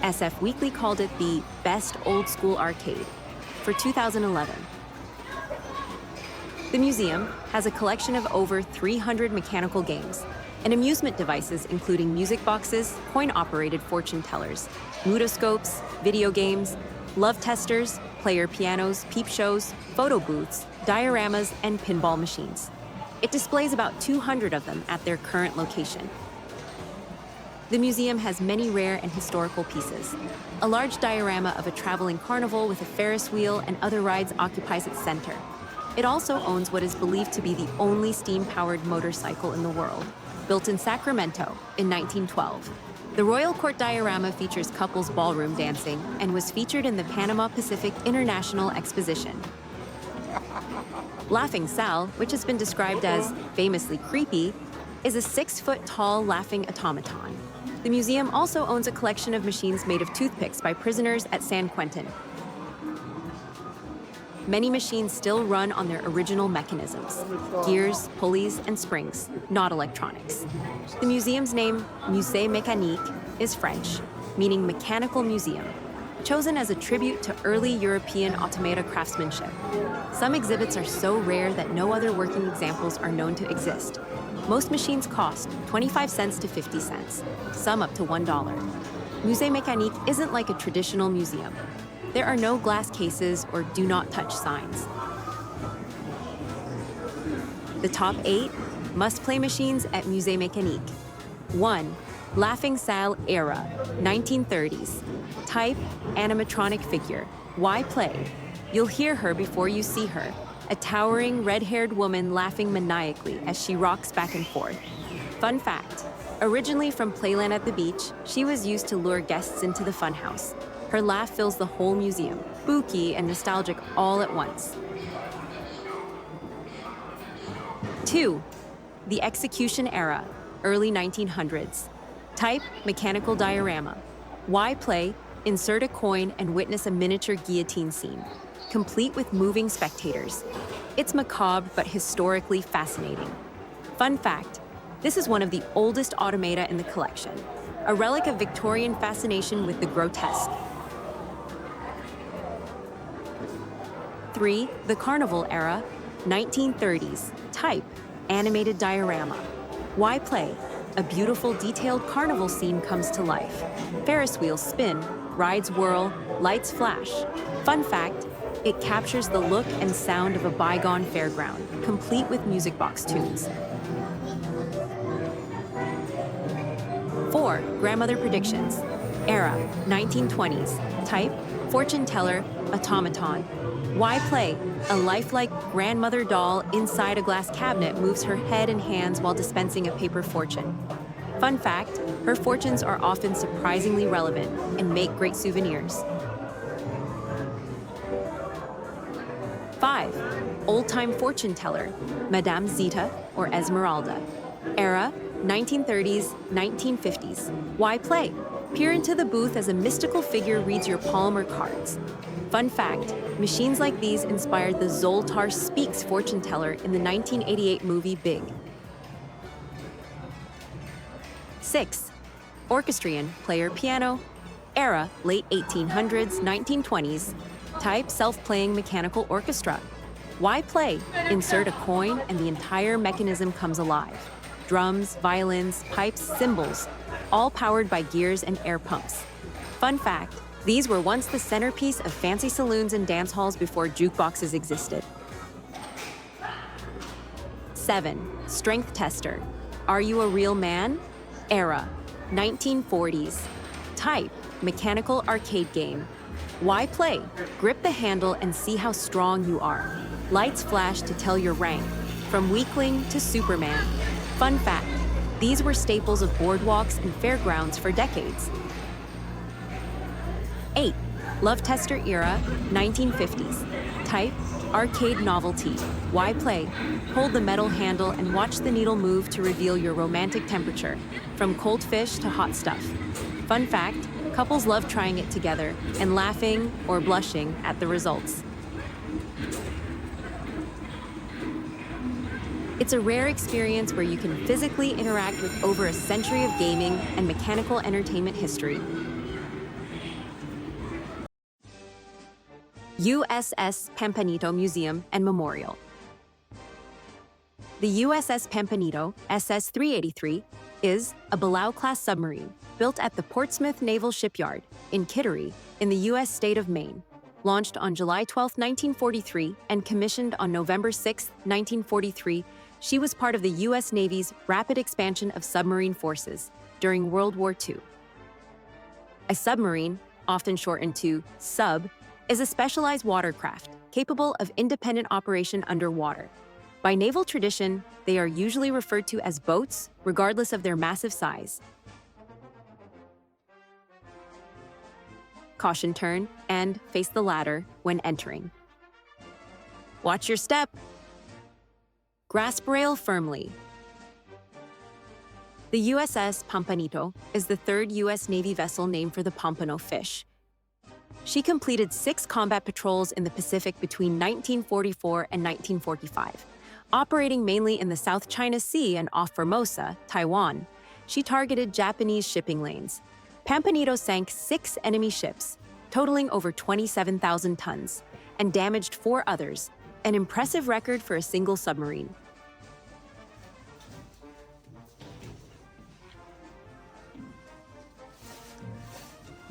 SF Weekly called it the best old school arcade for 2011. The museum has a collection of over 300 mechanical games and amusement devices including music boxes, coin-operated fortune tellers, mutoscopes, video games, love testers, player pianos, peep shows, photo booths, dioramas, and pinball machines. It displays about 200 of them at their current location. The museum has many rare and historical pieces. A large diorama of a traveling carnival with a Ferris wheel and other rides occupies its center. It also owns what is believed to be the only steam-powered motorcycle in the world, built in Sacramento in 1912. The Royal Court diorama features couples ballroom dancing and was featured in the Panama Pacific International Exposition. Laughing Sal, which has been described as famously creepy, is a 6-foot-tall laughing automaton. The museum also owns a collection of machines made of toothpicks by prisoners at San Quentin. Many machines still run on their original mechanisms: gears, pulleys, and springs, not electronics. The museum's name, Musée Mécanique, is French, meaning mechanical museum, chosen as a tribute to early European automata craftsmanship. Some exhibits are so rare that no other working examples are known to exist. Most machines cost 25 cents to 50 cents, some up to $1. Musée Mécanique isn't like a traditional museum. There are no glass cases or do not touch signs. The top 8 must-play machines at Musée Mécanique. 1. Laughing Sal Era, 1930s. Type, animatronic figure. Why play? You'll hear her before you see her. A towering, red-haired woman laughing maniacally as she rocks back and forth. Fun fact, originally from Playland at the beach, she was used to lure guests into the funhouse. Her laugh fills the whole museum, spooky and nostalgic all at once. 2. The Execution Era, early 1900s. Type, mechanical diorama. Why play? Insert a coin and witness a miniature guillotine scene, complete with moving spectators. It's macabre but historically fascinating. Fun fact, this is one of the oldest automata in the collection, a relic of Victorian fascination with the grotesque. 3. The Carnival Era, 1930s. Type, animated diorama. Why play? A beautiful, detailed carnival scene comes to life. Ferris wheels spin, rides whirl, lights flash. Fun fact, it captures the look and sound of a bygone fairground, complete with music box tunes. 4. Grandmother Predictions. Era, 1920s. Type, fortune teller, automaton. Why play? A lifelike grandmother doll inside a glass cabinet moves her head and hands while dispensing a paper fortune. Fun fact, her fortunes are often surprisingly relevant and make great souvenirs. 5. Old-time fortune teller, Madame Zita or Esmeralda. Era, 1930s, 1950s. Why play? Peer into the booth as a mystical figure reads your palm or cards. Fun fact, machines like these inspired the Zoltar Speaks fortune teller in the 1988 movie Big. 6. Orchestrion, player piano. Era, late 1800s, 1920s. Type, self-playing mechanical orchestra. Why play? Insert a coin and the entire mechanism comes alive. Drums, violins, pipes, cymbals, all powered by gears and air pumps. Fun fact, these were once the centerpiece of fancy saloons and dance halls before jukeboxes existed. 7. Strength tester. Are you a real man? Era, 1940s. Type, mechanical arcade game. Why play? Grip the handle and see how strong you are. Lights flash to tell your rank, from weakling to Superman. Fun fact, these were staples of boardwalks and fairgrounds for decades. 8. Love Tester Era, 1950s. Type, arcade novelty. Why play? Hold the metal handle and watch the needle move to reveal your romantic temperature, from cold fish to hot stuff. Fun fact, couples love trying it together and laughing or blushing at the results. It's a rare experience where you can physically interact with over a century of gaming and mechanical entertainment history. USS Pampanito Museum and Memorial. The USS Pampanito, SS-383, is a Below-class submarine built at the Portsmouth Naval Shipyard in Kittery in the U.S. state of Maine, launched on July 12, 1943, and commissioned on November 6, 1943, She was part of the U.S. Navy's rapid expansion of submarine forces during World War II. A submarine, often shortened to sub, is a specialized watercraft capable of independent operation underwater. By naval tradition, they are usually referred to as boats, regardless of their massive size. Caution turn and face the ladder when entering. Watch your step. Grasp rail firmly. The USS Pampanito is the third U.S. Navy vessel named for the pompano fish. She completed 6 combat patrols in the Pacific between 1944 and 1945. Operating mainly in the South China Sea and off Formosa, Taiwan, she targeted Japanese shipping lanes. Pampanito sank 6 enemy ships, totaling over 27,000 tons, and damaged 4 others, an impressive record for a single submarine.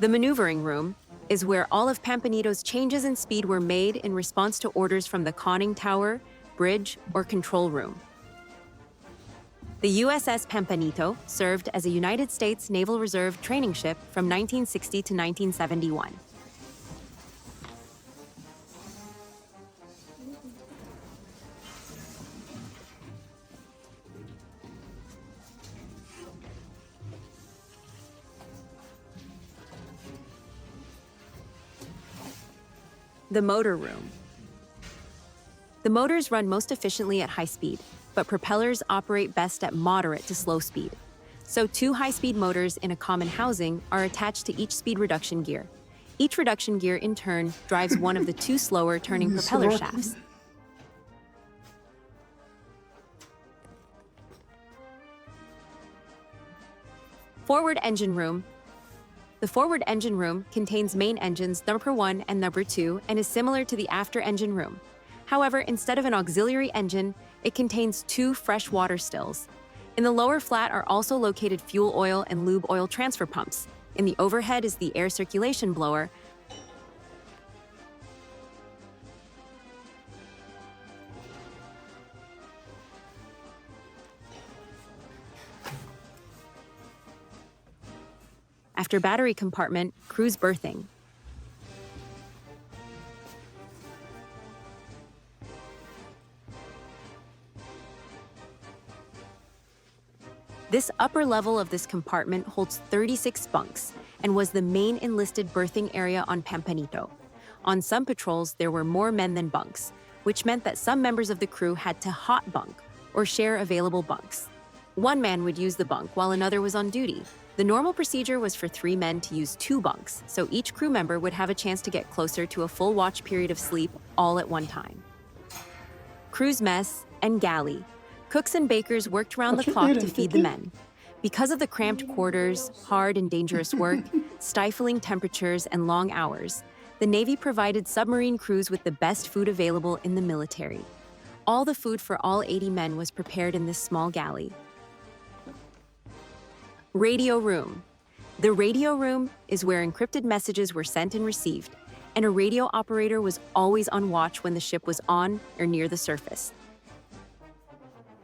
The maneuvering room is where all of Pampanito's changes in speed were made in response to orders from the conning tower, bridge, or control room. The USS Pampanito served as a United States Naval Reserve training ship from 1960 to 1971. The motor room. The motors run most efficiently at high speed, but propellers operate best at moderate to slow speed. So 2 high-speed motors in a common housing are attached to each speed reduction gear. Each reduction gear, in turn, drives one of the 2 slower turning propeller shafts. Forward engine room. The forward engine room contains main engines number 1 and number 2 and is similar to the after engine room. However, instead of an auxiliary engine, it contains 2 fresh water stills. In the lower flat are also located fuel oil and lube oil transfer pumps. In the overhead is the air circulation blower. After battery compartment, cruise berthing. This upper level of this compartment holds 36 bunks and was the main enlisted berthing area on Pampanito. On some patrols, there were more men than bunks, which meant that some members of the crew had to hot bunk or share available bunks. One man would use the bunk while another was on duty. The normal procedure was for 3 men to use 2 bunks, so each crew member would have a chance to get closer to a full watch period of sleep all at one time. Crew's mess and galley. Cooks and bakers worked around the clock to feed the men. Because of the cramped quarters, hard and dangerous work, stifling temperatures, and long hours, the Navy provided submarine crews with the best food available in the military. All the food for all 80 men was prepared in this small galley. Radio room. The radio room is where encrypted messages were sent and received, and a radio operator was always on watch when the ship was on or near the surface.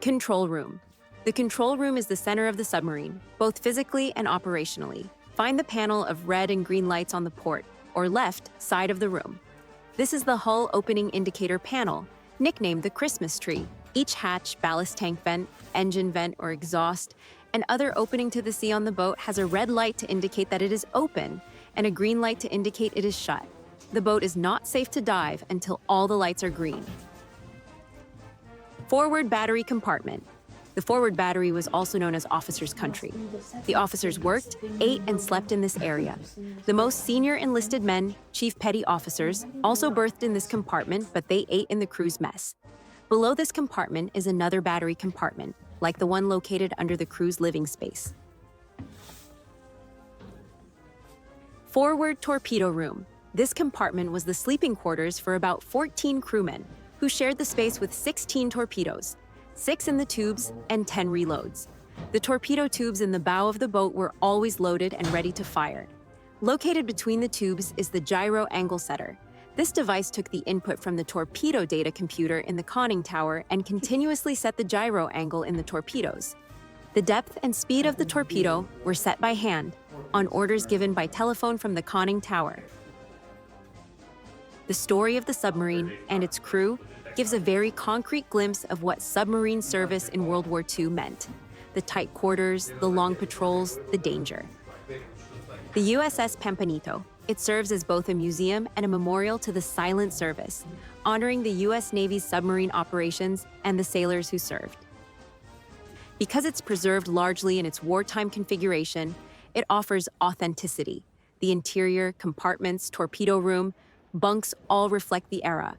Control room. The control room is the center of the submarine, both physically and operationally. Find the panel of red and green lights on the port, or left, side of the room. This is the hull opening indicator panel, nicknamed the Christmas tree. Each hatch, ballast tank vent, engine vent, or exhaust, and other opening to the sea on the boat has a red light to indicate that it is open and a green light to indicate it is shut. The boat is not safe to dive until all the lights are green. Forward battery compartment. The forward battery was also known as officers' country. The officers worked, ate, and slept in this area. The most senior enlisted men, chief petty officers, also berthed in this compartment, but they ate in the crew's mess. Below this compartment is another battery compartment, like the one located under the crew's living space. Forward torpedo room. This compartment was the sleeping quarters for about 14 crewmen, who shared the space with 16 torpedoes, 6 in the tubes and 10 reloads. The torpedo tubes in the bow of the boat were always loaded and ready to fire. Located between the tubes is the gyro angle setter. This device took the input from the torpedo data computer in the conning tower and continuously set the gyro angle in the torpedoes. The depth and speed of the torpedo were set by hand, on orders given by telephone from the conning tower. The story of the submarine and its crew gives a very concrete glimpse of what submarine service in World War II meant: the tight quarters, the long patrols, the danger. The USS Pampanito. It serves as both a museum and a memorial to the silent service, honoring the U.S. Navy's submarine operations and the sailors who served. Because it's preserved largely in its wartime configuration, it offers authenticity. The interior, compartments, torpedo room, bunks all reflect the era.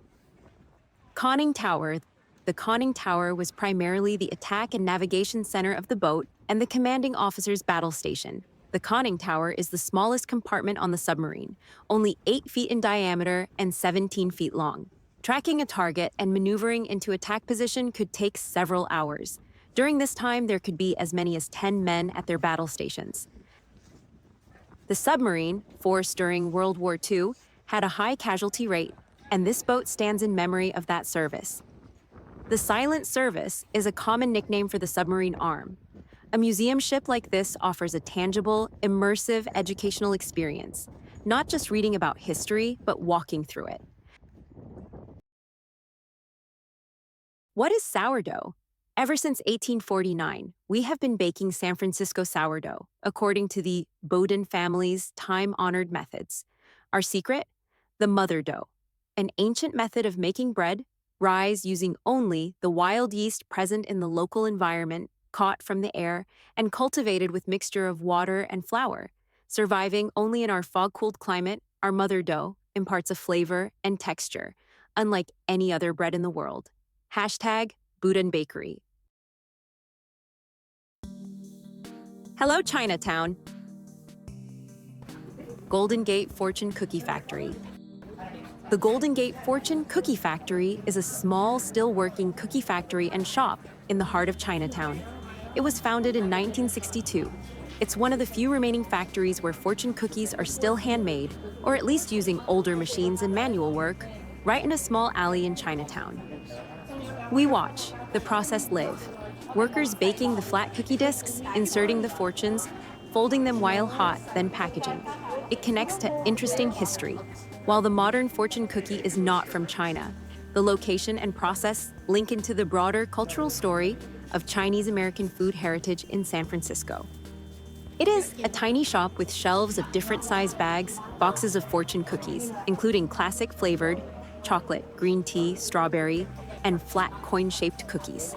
Conning Tower. The conning tower was primarily the attack and navigation center of the boat and the commanding officer's battle station. The conning tower is the smallest compartment on the submarine, only 8 feet in diameter and 17 feet long. Tracking a target and maneuvering into attack position could take several hours. During this time, there could be as many as 10 men at their battle stations. The submarine, forced during World War II, had a high casualty rate, and this boat stands in memory of that service. The Silent Service is a common nickname for the submarine arm. A museum ship like this offers a tangible, immersive educational experience, not just reading about history, but walking through it. What is sourdough? Ever since 1849, we have been baking San Francisco sourdough, according to the Boudin family's time-honored methods. Our secret? The mother dough, an ancient method of making bread, rise using only the wild yeast present in the local environment, caught from the air, and cultivated with mixture of water and flour. Surviving only in our fog-cooled climate, our mother dough imparts a flavor and texture, unlike any other bread in the world. Hashtag Boudin Bakery. Hello, Chinatown. Golden Gate Fortune Cookie Factory. The Golden Gate Fortune Cookie Factory is a small, still-working cookie factory and shop in the heart of Chinatown. It was founded in 1962. It's one of the few remaining factories where fortune cookies are still handmade, or at least using older machines and manual work, right in a small alley in Chinatown. We watch the process live. Workers baking the flat cookie discs, inserting the fortunes, folding them while hot, then packaging. It connects to interesting history. While the modern fortune cookie is not from China, the location and process link into the broader cultural story of Chinese-American food heritage in San Francisco. It is a tiny shop with shelves of different-sized bags, boxes of fortune cookies, including classic flavored, chocolate, green tea, strawberry, and flat coin-shaped cookies.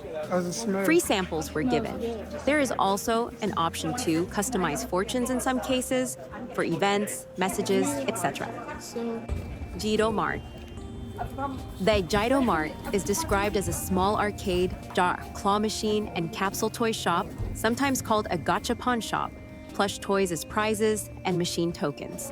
Free samples were given. There is also an option to customize fortunes in some cases, for events, messages, etc. Jido Mart. The Jido Mart is described as a small arcade, jar, claw machine, and capsule toy shop, sometimes called a gachapon shop, plush toys as prizes, and machine tokens.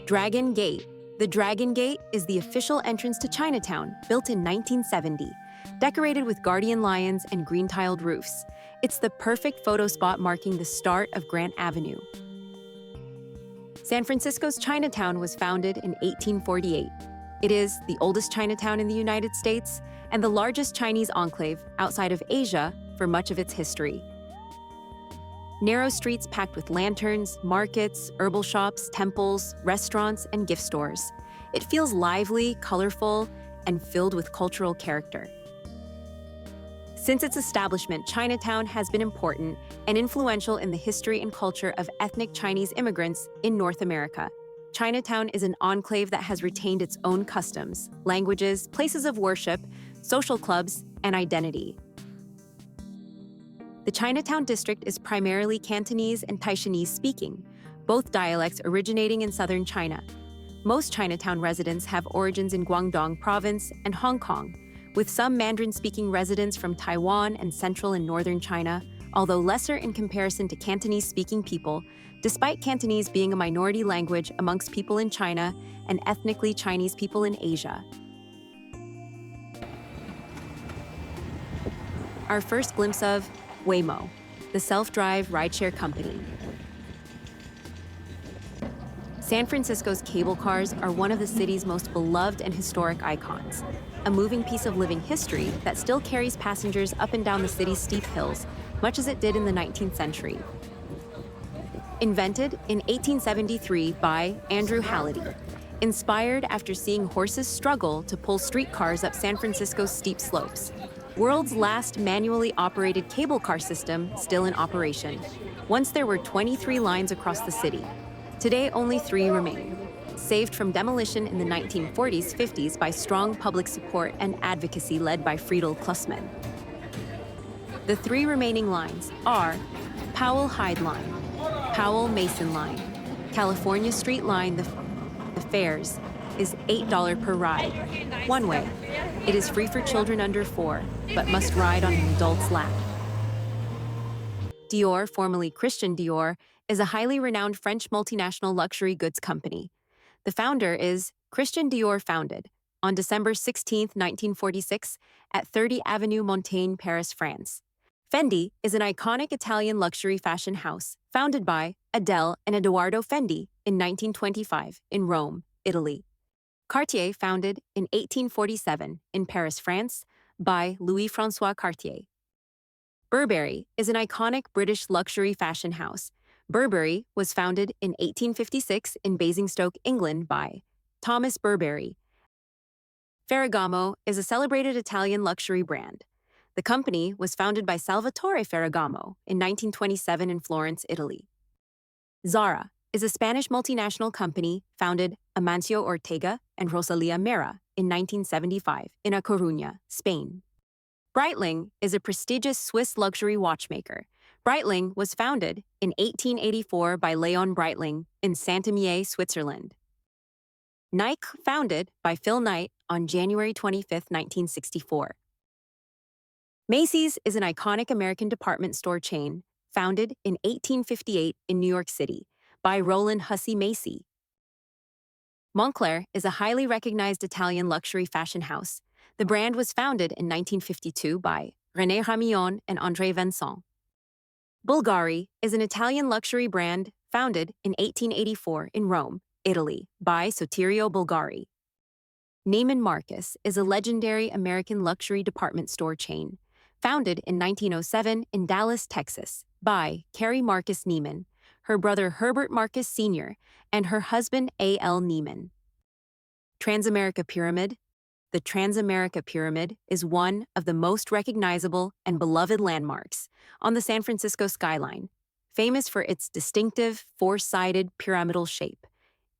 Dragon Gate. The Dragon Gate is the official entrance to Chinatown, built in 1970, decorated with guardian lions and green-tiled roofs. It's the perfect photo spot marking the start of Grant Avenue. San Francisco's Chinatown was founded in 1848. It is the oldest Chinatown in the United States and the largest Chinese enclave outside of Asia for much of its history. Narrow streets packed with lanterns, markets, herbal shops, temples, restaurants, and gift stores. It feels lively, colorful, and filled with cultural character. Since its establishment, Chinatown has been important and influential in the history and culture of ethnic Chinese immigrants in North America. Chinatown is an enclave that has retained its own customs, languages, places of worship, social clubs, and identity. The Chinatown district is primarily Cantonese and Taishanese speaking, both dialects originating in southern China. Most Chinatown residents have origins in Guangdong Province and Hong Kong, with some Mandarin-speaking residents from Taiwan and central and northern China, although lesser in comparison to Cantonese-speaking people, despite Cantonese being a minority language amongst people in China and ethnically Chinese people in Asia. Our first glimpse of Waymo, the self-drive rideshare company. San Francisco's cable cars are one of the city's most beloved and historic icons, a moving piece of living history that still carries passengers up and down the city's steep hills, much as it did in the 19th century. Invented in 1873 by Andrew Halliday, inspired after seeing horses struggle to pull streetcars up San Francisco's steep slopes. World's last manually operated cable car system still in operation. Once there were 23 lines across the city. Today, only 3 remain, saved from demolition in the 1940s, 50s by strong public support and advocacy led by Friedel Klussmann. The 3 remaining lines are Powell Hyde Line, Powell Mason Line, California Street Line. The fares is $8 per ride, one way. It is free for children under 4, but must ride on an adult's lap. Dior, formerly Christian Dior, is a highly renowned French multinational luxury goods company. The founder is Christian Dior, founded on December 16, 1946, at 30 Avenue Montaigne, Paris, France. Fendi is an iconic Italian luxury fashion house founded by Adele and Edoardo Fendi in 1925 in Rome, Italy. Cartier, founded in 1847 in Paris, France, by Louis-François Cartier. Burberry is an iconic British luxury fashion house. Burberry was founded in 1856 in Basingstoke, England by Thomas Burberry. Ferragamo is a celebrated Italian luxury brand. The company was founded by Salvatore Ferragamo in 1927 in Florence, Italy. Zara is a Spanish multinational company founded Amancio Ortega and Rosalia Mera in 1975 in A Coruña, Spain. Breitling is a prestigious Swiss luxury watchmaker. Breitling was founded in 1884 by Leon Breitling in Saint-Imier, Switzerland. Nike, founded by Phil Knight on January 25, 1964. Macy's is an iconic American department store chain founded in 1858 in New York City by Roland Hussey Macy. Moncler is a highly recognized Italian luxury fashion house. The brand was founded in 1952 by René Ramillon and André Vincent. Bulgari is an Italian luxury brand founded in 1884 in Rome, Italy, by Sotirio Bulgari. Neiman Marcus is a legendary American luxury department store chain founded in 1907 in Dallas, Texas, by Carrie Marcus Neiman, her brother Herbert Marcus Sr., and her husband A.L. Neiman. Transamerica Pyramid. The Transamerica Pyramid is one of the most recognizable and beloved landmarks on the San Francisco skyline, famous for its distinctive, four-sided pyramidal shape.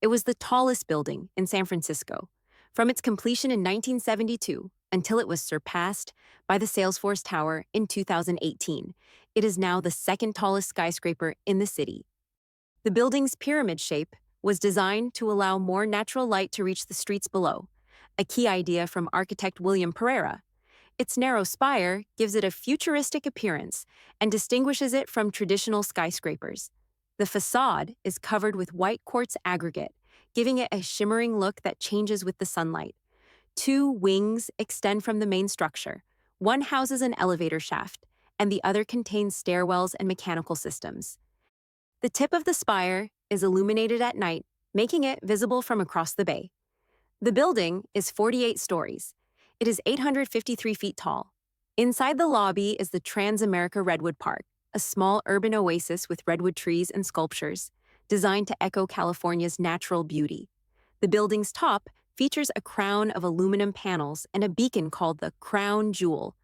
It was the tallest building in San Francisco, from its completion in 1972 until it was surpassed by the Salesforce Tower in 2018. It is now the second tallest skyscraper in the city. The building's pyramid shape was designed to allow more natural light to reach the streets below, a key idea from architect William Pereira. Its narrow spire gives it a futuristic appearance and distinguishes it from traditional skyscrapers. The facade is covered with white quartz aggregate, giving it a shimmering look that changes with the sunlight. 2 wings extend from the main structure. One houses an elevator shaft, and the other contains stairwells and mechanical systems. The tip of the spire is illuminated at night, making it visible from across the bay. The building is 48 stories. It is 853 feet tall. Inside the lobby is the Transamerica Redwood Park, a small urban oasis with redwood trees and sculptures, designed to echo California's natural beauty. The building's top features a crown of aluminum panels and a beacon called the Crown Jewel.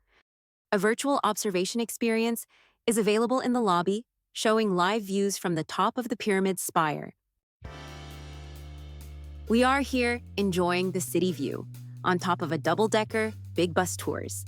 A virtual observation experience is available in the lobby, showing live views from the top of the pyramid's spire. We are here enjoying the city view on top of a double-decker big bus tours.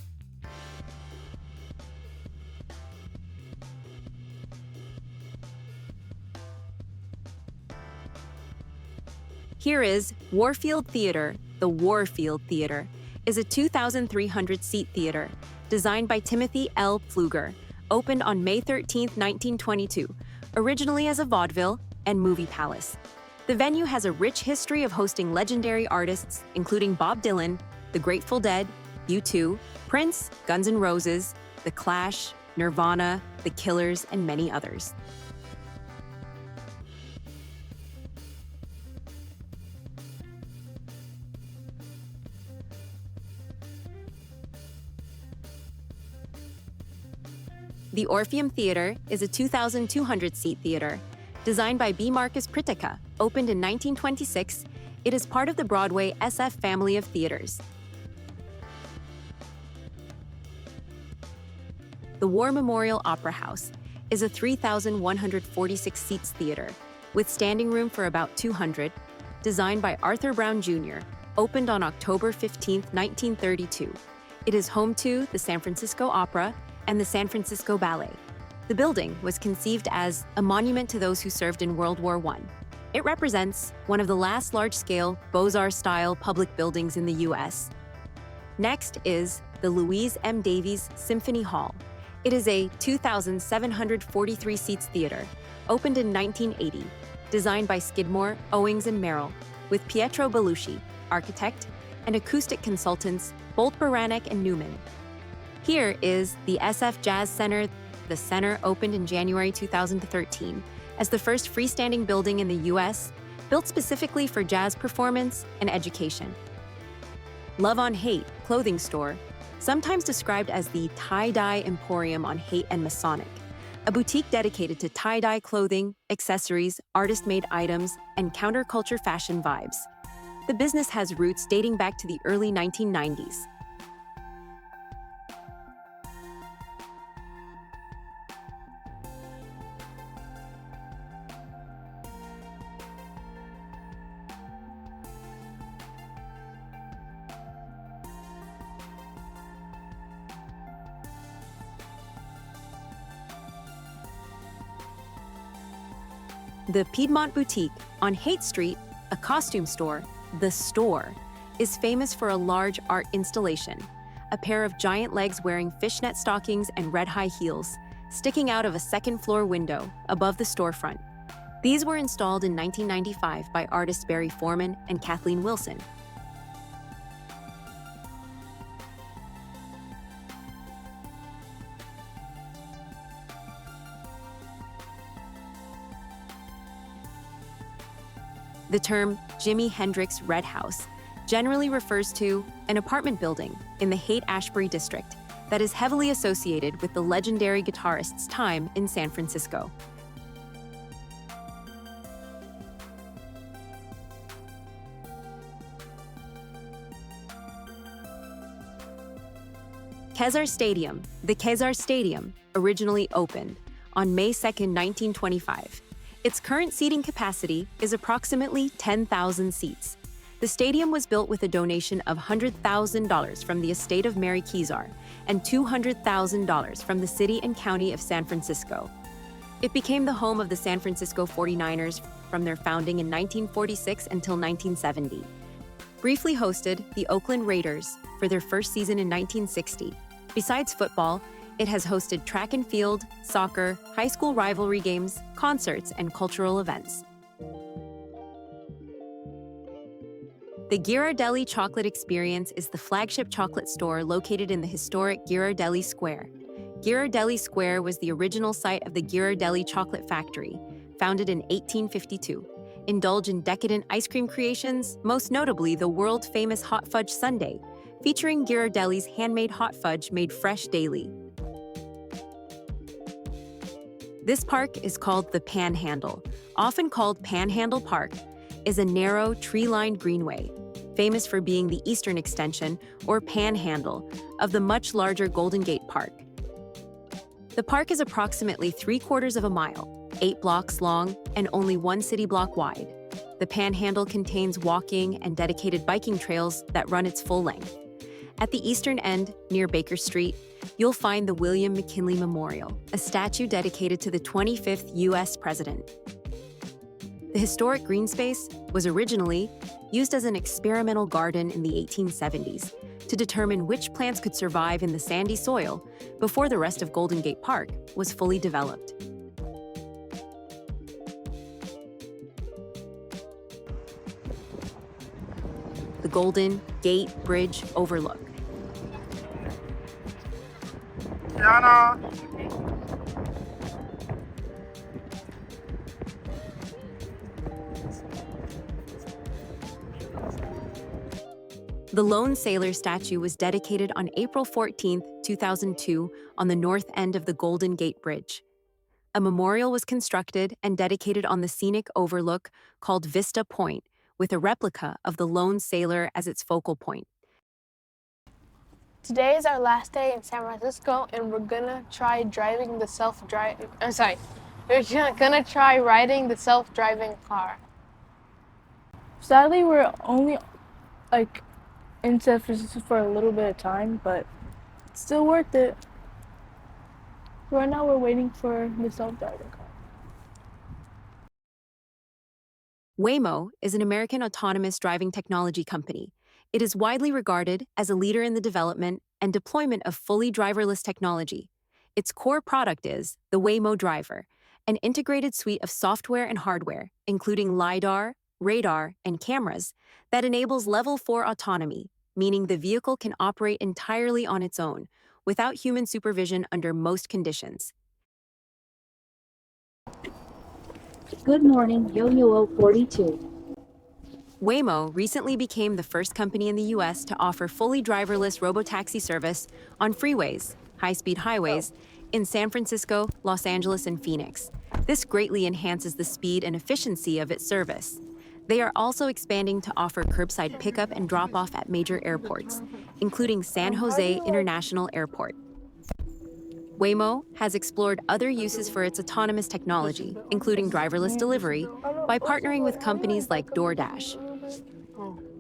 Here is Warfield Theater. The Warfield Theater is a 2,300-seat theater designed by Timothy L. Pfluger, opened on May 13, 1922, originally as a vaudeville and movie palace. The venue has a rich history of hosting legendary artists, including Bob Dylan, The Grateful Dead, U2, Prince, Guns N' Roses, The Clash, Nirvana, The Killers, and many others. The Orpheum Theater is a 2,200-seat theater. Designed by B. Marcus Pritica, opened in 1926, it is part of the Broadway SF family of theaters. The War Memorial Opera House is a 3,146 seats theater with standing room for about 200, designed by Arthur Brown Jr., opened on October 15, 1932. It is home to the San Francisco Opera and the San Francisco Ballet. The building was conceived as a monument to those who served in World War I. It represents one of the last large-scale Beaux-Arts-style public buildings in the U.S. Next is the Louise M. Davies Symphony Hall. It is a 2,743 seats theater, opened in 1980, designed by Skidmore, Owings and Merrill, with Pietro Belluschi, architect, and acoustic consultants Bolt Baranek and Newman. Here is the SF Jazz Center. The center opened in January 2013 as the first freestanding building in the U.S., built specifically for jazz performance and education. Love on Haight clothing store, sometimes described as the tie-dye emporium on Haight and Masonic, a boutique dedicated to tie-dye clothing, accessories, artist-made items, and counterculture fashion vibes. The business has roots dating back to the early 1990s. The Piedmont Boutique on Haight Street, a costume store, The Store, is famous for a large art installation, a pair of giant legs wearing fishnet stockings and red high heels, sticking out of a second-floor window above the storefront. These were installed in 1995 by artists Barry Foreman and Kathleen Wilson. The term Jimi Hendrix Red House generally refers to an apartment building in the Haight-Ashbury district that is heavily associated with the legendary guitarist's time in San Francisco. Kezar Stadium. The Kezar Stadium originally opened on May 2, 1925. Its current seating capacity is approximately 10,000 seats. The stadium was built with a donation of $100,000 from the estate of Mary Kezar and $200,000 from the city and county of San Francisco. It became the home of the San Francisco 49ers from their founding in 1946 until 1970. Briefly hosted the Oakland Raiders for their first season in 1960. Besides football, it has hosted track and field, soccer, high school rivalry games, concerts, and cultural events. The Ghirardelli Chocolate Experience is the flagship chocolate store located in the historic Ghirardelli Square. Ghirardelli Square was the original site of the Ghirardelli Chocolate Factory, founded in 1852. Indulge in decadent ice cream creations, most notably the world-famous Hot Fudge Sundae, featuring Ghirardelli's handmade hot fudge made fresh daily. This park is called the Panhandle, often called Panhandle Park, is a narrow, tree-lined greenway, famous for being the eastern extension, or panhandle, of the much larger Golden Gate Park. The park is approximately 3/4 of a mile, 8 blocks long, and only 1 city block wide. The Panhandle contains walking and dedicated biking trails that run its full length. At the eastern end, near Baker Street, you'll find the William McKinley Memorial, a statue dedicated to the 25th U.S. President. The historic green space was originally used as an experimental garden in the 1870s to determine which plants could survive in the sandy soil before the rest of Golden Gate Park was fully developed. The Golden Gate Bridge Overlook. Yana. The Lone Sailor statue was dedicated on April 14, 2002, on the north end of the Golden Gate Bridge. A memorial was constructed and dedicated on the scenic overlook called Vista Point, with a replica of the Lone Sailor as its focal point. Today is our last day in San Francisco, and we're gonna try riding the self-driving car. Sadly, we're only in San Francisco for a little bit of time, but it's still worth it. Right now, we're waiting for the self-driving car. Waymo is an American autonomous driving technology company. It is widely regarded as a leader in the development and deployment of fully driverless technology. Its core product is the Waymo Driver, an integrated suite of software and hardware, including LiDAR, radar, and cameras, that enables Level 4 autonomy, meaning the vehicle can operate entirely on its own, without human supervision under most conditions. Good morning, Yo-Yo 42. Waymo recently became the first company in the U.S. to offer fully driverless robotaxi service on freeways, high-speed highways, in San Francisco, Los Angeles, and Phoenix. This greatly enhances the speed and efficiency of its service. They are also expanding to offer curbside pickup and drop-off at major airports, including San Jose International Airport. Waymo has explored other uses for its autonomous technology, including driverless delivery, by partnering with companies like DoorDash.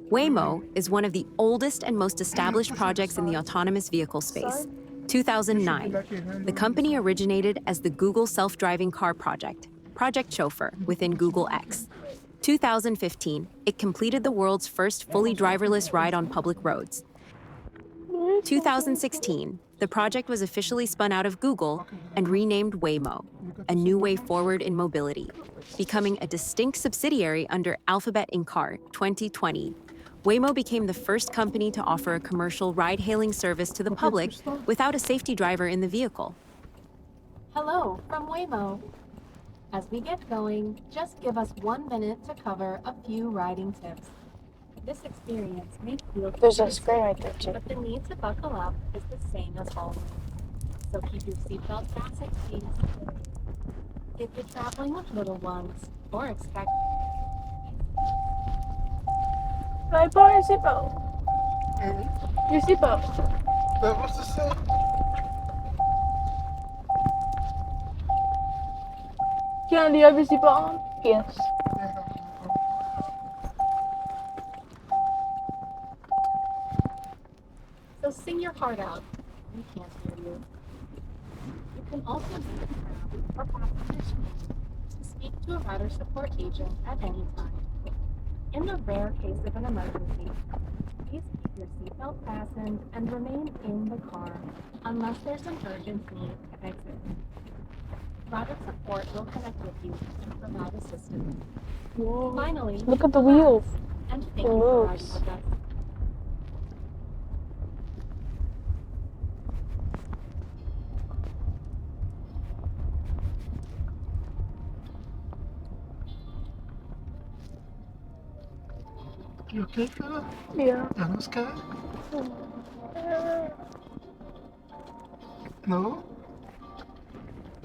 Waymo is one of the oldest and most established projects in the autonomous vehicle space. 2009, the company originated as the Google Self-Driving Car Project, Project Chauffeur, within Google X. 2015, it completed the world's first fully driverless ride on public roads. 2016, the project was officially spun out of Google and renamed Waymo, a new way forward in mobility, becoming a distinct subsidiary under Alphabet Inc. 2020. Waymo became the first company to offer a commercial ride-hailing service to the public without a safety driver in the vehicle. Hello from Waymo. As we get going, just give us 1 minute to cover a few riding tips. This experience may feel There's a screen right there too. but the need to buckle up is the same as always. So keep your seatbelt fastened, please. If you're traveling with little ones or expect Can I borrow your seatbelt? Your seatbelt. What's this say? Kiana, do you have your seatbelt on? Yes. So sing your heart out. We can't hear you. You can also use the or passenger screen to speak to a rider support agent at any time. In the rare case of an emergency, please keep your seatbelt fastened and remain in the car unless there's an urgent need to exit. Rider support will connect with you and provide assistance. Whoa. Finally, Look at the wheels. and thank It you for riding moves. with us. You okay, fella? Yeah. You not scared? No?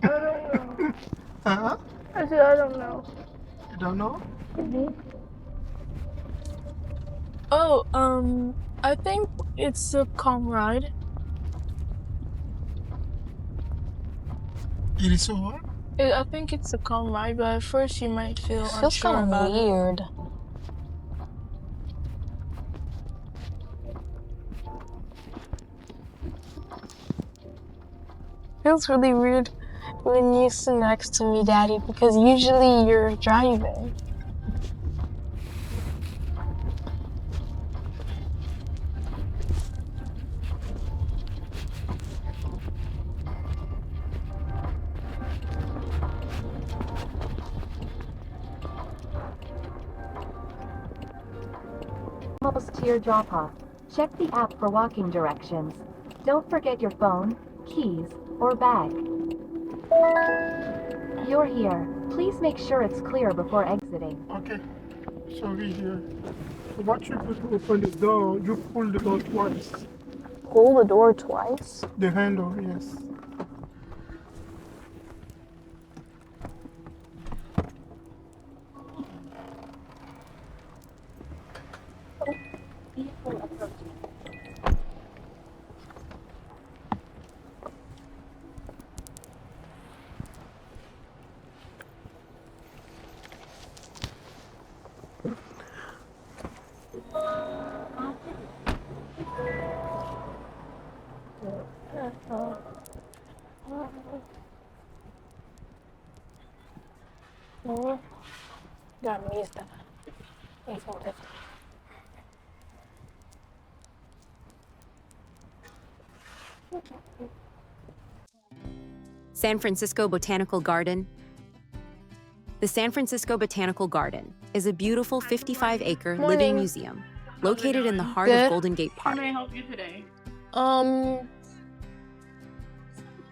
I don't know. Huh? I said I don't know. You don't know? Oh, I think it's a calm ride. It is so what? I think it's a calm ride, but at first you might feel It feels unsure kind about of it. weird. Feels really weird when you sit next to me, Daddy, because usually you're driving. Almost to your drop-off. Check the app for walking directions. Don't forget your phone, keys, or bag. You're here. Please make sure it's clear before exiting. Okay, so we're here. What you do to open the door, you pull the door twice. Pull the door twice. The handle, yes. Vehicle approaching. Ya, ahí está. San Francisco Botanical Garden. The San Francisco Botanical Garden is a beautiful 55-acre living Morning. museum located in the heart Good. of Golden Gate How Park. may I help you today?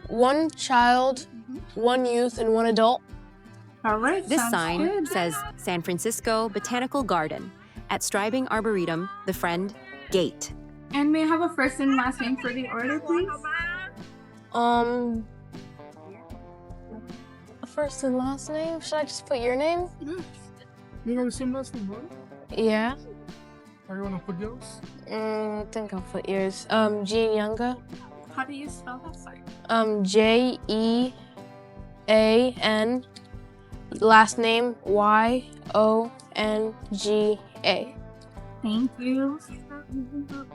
One child, one youth, and one adult. All right. This sounds sign good. says San Francisco Botanical Garden at Stribing Arboretum, the Friend, Gate. And may I have a first and last name for the order, please? First and last name? Should I just put your name? You know the same last name, right? Yeah. Or you wanna put yours? I think I'll put yours. Jean Yonga. How do you spell that? Sorry. Jean. Last name Yonga. Thank you.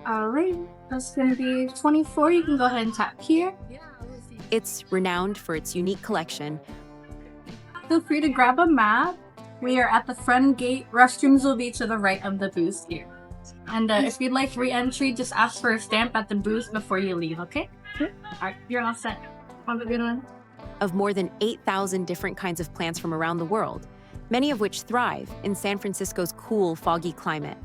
All right. That's going to be 24. You can go ahead and tap here. It's renowned for its unique collection. Feel free to grab a map. We are at the front gate. Restrooms will be to the right of the booth here. And if you'd like re-entry, just ask for a stamp at the booth before you leave, okay? All right, you're all set. Have a good one. Of more than 8,000 different kinds of plants from around the world, many of which thrive in San Francisco's cool, foggy climate.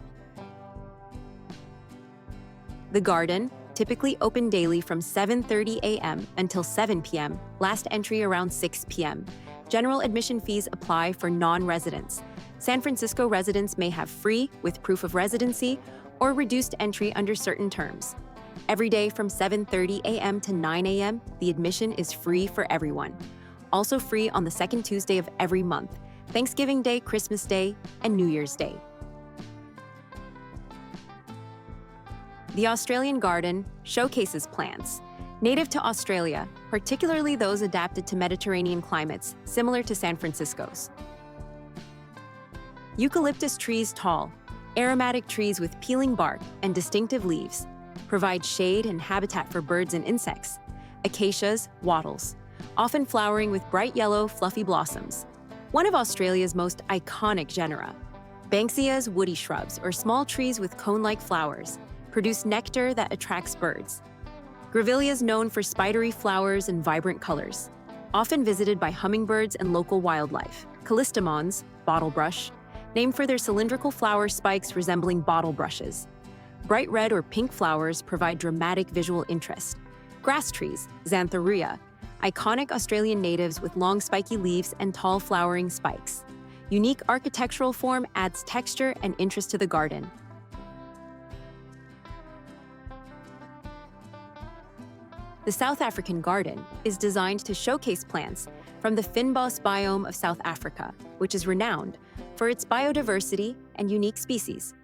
The garden, typically open daily from 7:30 a.m. until 7 p.m., last entry around 6 p.m. General admission fees apply for non-residents. San Francisco residents may have free, with proof of residency, or reduced entry under certain terms. Every day from 7:30 a.m. to 9 a.m., the admission is free for everyone. Also free on the second Tuesday of every month, Thanksgiving Day, Christmas Day, and New Year's Day. The Australian Garden showcases plants native to Australia, particularly those adapted to Mediterranean climates, similar to San Francisco's. Eucalyptus trees tall, aromatic trees with peeling bark and distinctive leaves, provide shade and habitat for birds and insects. Acacias, wattles, often flowering with bright yellow, fluffy blossoms. One of Australia's most iconic genera. Banksias woody shrubs, or small trees with cone-like flowers, produce nectar that attracts birds. Grevilleas known for spidery flowers and vibrant colors, often visited by hummingbirds and local wildlife. Callistemons, bottlebrush, named for their cylindrical flower spikes resembling bottle brushes. Bright red or pink flowers provide dramatic visual interest. Grass trees, Xanthorrhoea, iconic Australian natives with long spiky leaves and tall flowering spikes. Unique architectural form adds texture and interest to the garden. The South African Garden is designed to showcase plants from the Fynbos biome of South Africa, which is renowned for its biodiversity and unique species.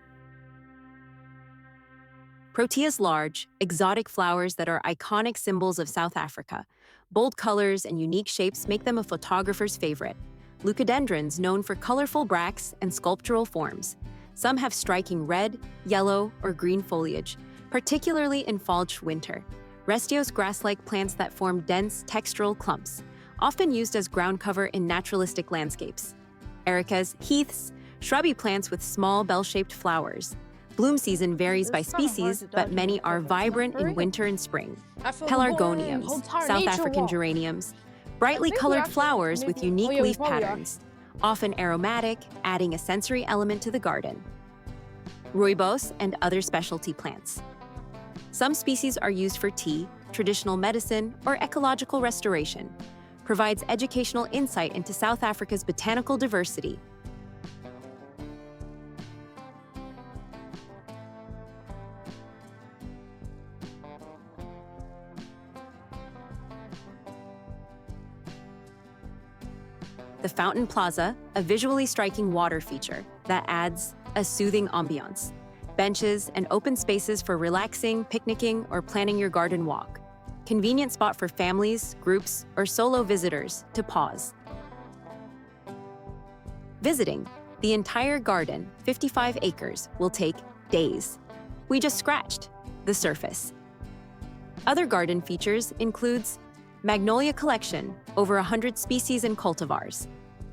Protea's large, exotic flowers that are iconic symbols of South Africa. Bold colors and unique shapes make them a photographer's favorite. Leucadendrons known for colorful bracts and sculptural forms. Some have striking red, yellow, or green foliage, particularly in fall/winter. Restios grass-like plants that form dense, textural clumps, often used as ground cover in naturalistic landscapes. Ericas, heaths, shrubby plants with small bell-shaped flowers. Bloom season varies by species, but many are vibrant in winter and spring. Pelargoniums, South African geraniums, brightly colored flowers with unique leaf patterns, often aromatic, adding a sensory element to the garden. rooibos, and other specialty plants. Some species are used for tea, traditional medicine, or ecological restoration. Provides educational insight into South Africa's botanical diversity. The Fountain Plaza, a visually striking water feature that adds a soothing ambiance. Benches and open spaces for relaxing, picnicking, or planning your garden walk. Convenient spot for families, groups, or solo visitors to pause. Visiting the entire garden, 55 acres, will take days. We just scratched the surface. Other garden features includes Magnolia Collection, over 100 species and cultivars.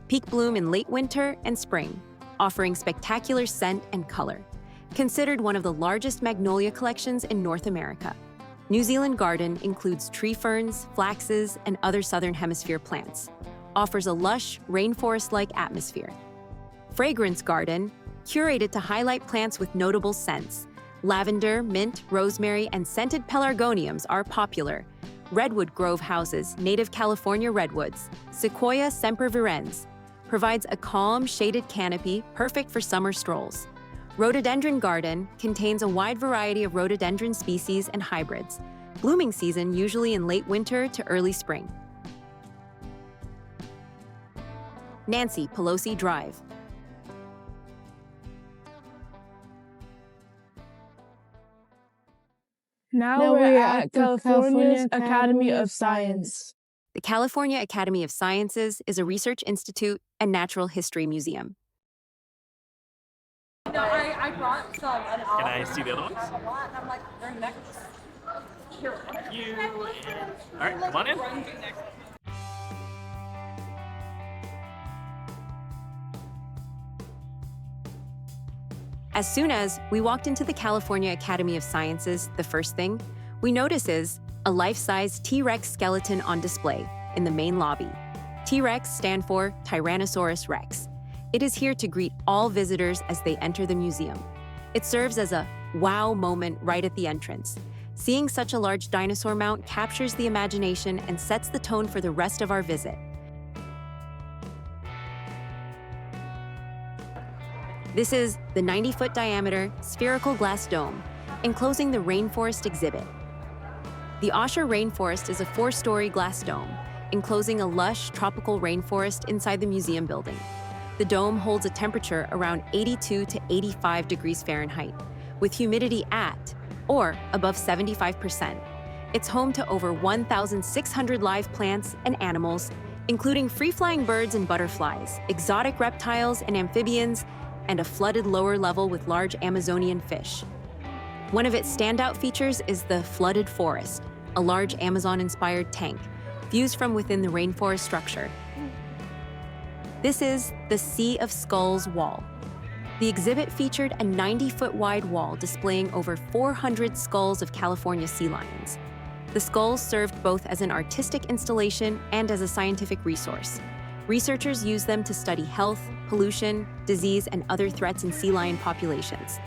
Peak bloom in late winter and spring, offering spectacular scent and color. Considered one of the largest magnolia collections in North America. New Zealand Garden includes tree ferns, flaxes, and other Southern Hemisphere plants. Offers a lush, rainforest-like atmosphere. Fragrance Garden, curated to highlight plants with notable scents. Lavender, mint, rosemary, and scented pelargoniums are popular. Redwood Grove houses native California redwoods. Sequoia sempervirens provides a calm, shaded canopy perfect for summer strolls. Rhododendron Garden contains a wide variety of rhododendron species and hybrids. Blooming season usually in late winter to early spring. Nancy Pelosi Drive. Now we're at California's Academy of Science. The California Academy of Sciences is a research institute and natural history museum. I brought some. Can I see the other ones? I'm like, they're next. Here. Thank you. And, all right, come on in. As soon as we walked into the California Academy of Sciences, the first thing we notice is a life-size T-Rex skeleton on display in the main lobby. T-Rex stand for Tyrannosaurus Rex. It is here to greet all visitors as they enter the museum. It serves as a wow moment right at the entrance. Seeing such a large dinosaur mount captures the imagination and sets the tone for the rest of our visit. This is the 90-foot diameter spherical glass dome, enclosing the rainforest exhibit. The Osher Rainforest is a 4-story glass dome, enclosing a lush tropical rainforest inside the museum building. The dome holds a temperature around 82 to 85 degrees Fahrenheit, with humidity at or above 75%. It's home to over 1,600 live plants and animals, including free-flying birds and butterflies, exotic reptiles and amphibians, and a flooded lower level with large Amazonian fish. One of its standout features is the flooded forest, a large Amazon-inspired tank, views from within the rainforest structure. This is the Sea of Skulls wall. The exhibit featured a 90-foot wide wall displaying over 400 skulls of California sea lions. The skulls served both as an artistic installation and as a scientific resource. Researchers use them to study health, pollution, disease, and other threats in sea lion populations.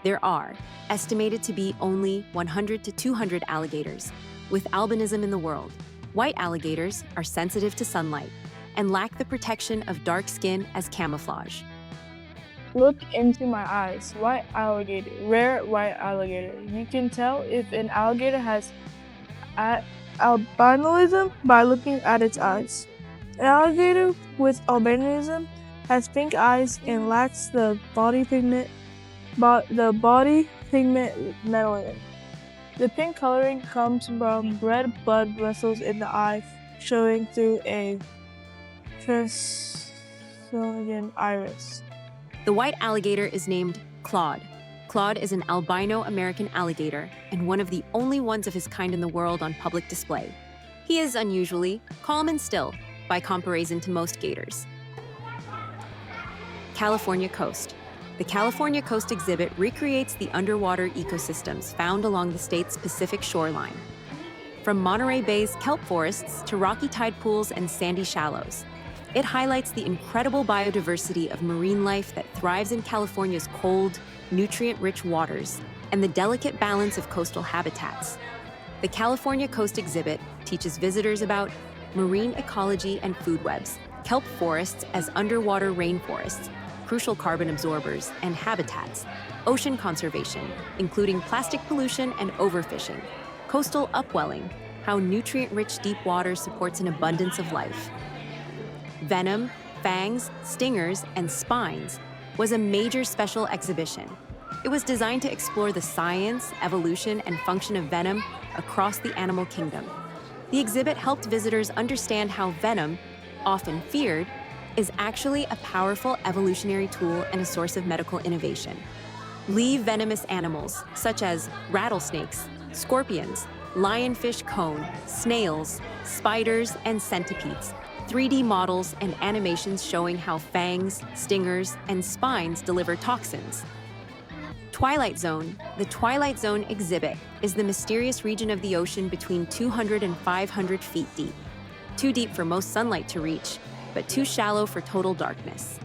There are estimated to be only 100 to 200 alligators with albinism in the world. White alligators are sensitive to sunlight and lack the protection of dark skin as camouflage. Look into my eyes. White alligator, rare white alligator. You can tell if an alligator has albinism by looking at its eyes. An alligator with albinism has pink eyes and lacks the body pigment melanin. The pink coloring comes from red blood vessels in the eye showing through a translucent iris. The white alligator is named Claude. Claude is an albino American alligator and one of the only ones of his kind in the world on public display. He is unusually calm and still by comparison to most gators. California Coast. The California Coast exhibit recreates the underwater ecosystems found along the state's Pacific shoreline. From Monterey Bay's kelp forests to rocky tide pools and sandy shallows, it highlights the incredible biodiversity of marine life that thrives in California's cold, nutrient-rich waters and the delicate balance of coastal habitats. The California Coast exhibit teaches visitors about marine ecology and food webs, kelp forests as underwater rainforests, crucial carbon absorbers and habitats, ocean conservation, including plastic pollution and overfishing, coastal upwelling, how nutrient-rich deep water supports an abundance of life. Venom, fangs, stingers, and spines was a major special exhibition. It was designed to explore the science, evolution, and function of venom across the animal kingdom. The exhibit helped visitors understand how venom, often feared, is actually a powerful evolutionary tool and a source of medical innovation. Live venomous animals, such as rattlesnakes, scorpions, lionfish cone, snails, spiders, and centipedes, 3D models and animations showing how fangs, stingers, and spines deliver toxins. Twilight Zone. The Twilight Zone exhibit is the mysterious region of the ocean between 200 and 500 feet deep. Too deep for most sunlight to reach, but too shallow for total darkness.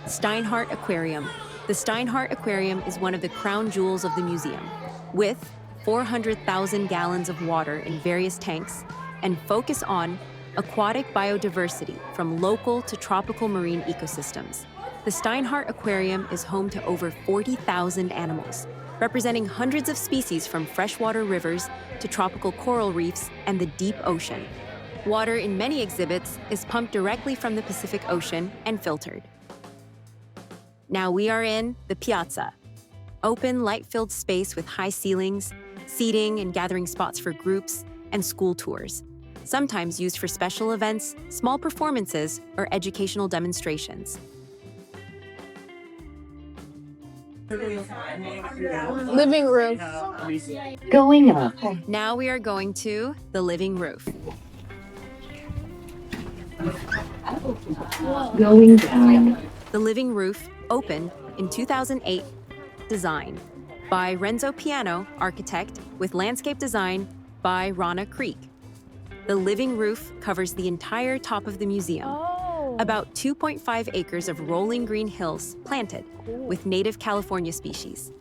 Steinhardt Aquarium. The Steinhardt Aquarium is one of the crown jewels of the museum, with 400,000 gallons of water in various tanks and focus on aquatic biodiversity from local to tropical marine ecosystems. The Steinhardt Aquarium is home to over 40,000 animals, representing hundreds of species from freshwater rivers to tropical coral reefs and the deep ocean. Water in many exhibits is pumped directly from the Pacific Ocean and filtered. Now we are in the Piazza, open, light-filled space with high ceilings, seating and gathering spots for groups and school tours, sometimes used for special events, small performances, or educational demonstrations. Living room. Going up. Now we are going to the living roof. Going down. The living roof opened in 2008, design by Renzo Piano, architect, with landscape design by Rana Creek. The living roof covers the entire top of the museum, about 2.5 acres of rolling green hills planted with native California species.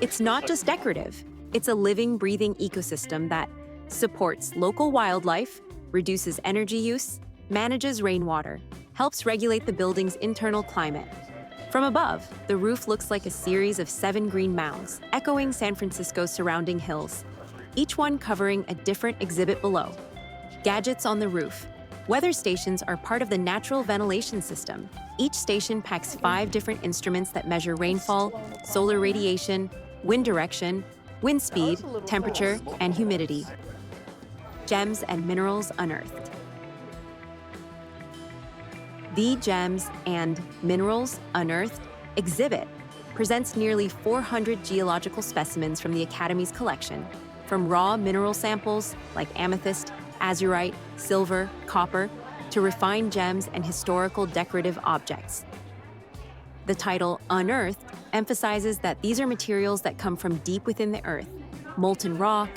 It's not just decorative, it's a living, breathing ecosystem that supports local wildlife, reduces energy use, manages rainwater, helps regulate the building's internal climate. From above, the roof looks like a series of 7 green mounds, echoing San Francisco's surrounding hills, each one covering a different exhibit below. Gadgets on the roof. Weather stations are part of the natural ventilation system. Each station packs 5 different instruments that measure rainfall, solar radiation, wind direction, wind speed, temperature, and humidity. Gems and minerals unearthed. The Gems and Minerals Unearthed exhibit presents nearly 400 geological specimens from the Academy's collection, from raw mineral samples like amethyst, azurite, silver, copper, to refined gems and historical decorative objects. The title Unearthed emphasizes that these are materials that come from deep within the earth, molten rock,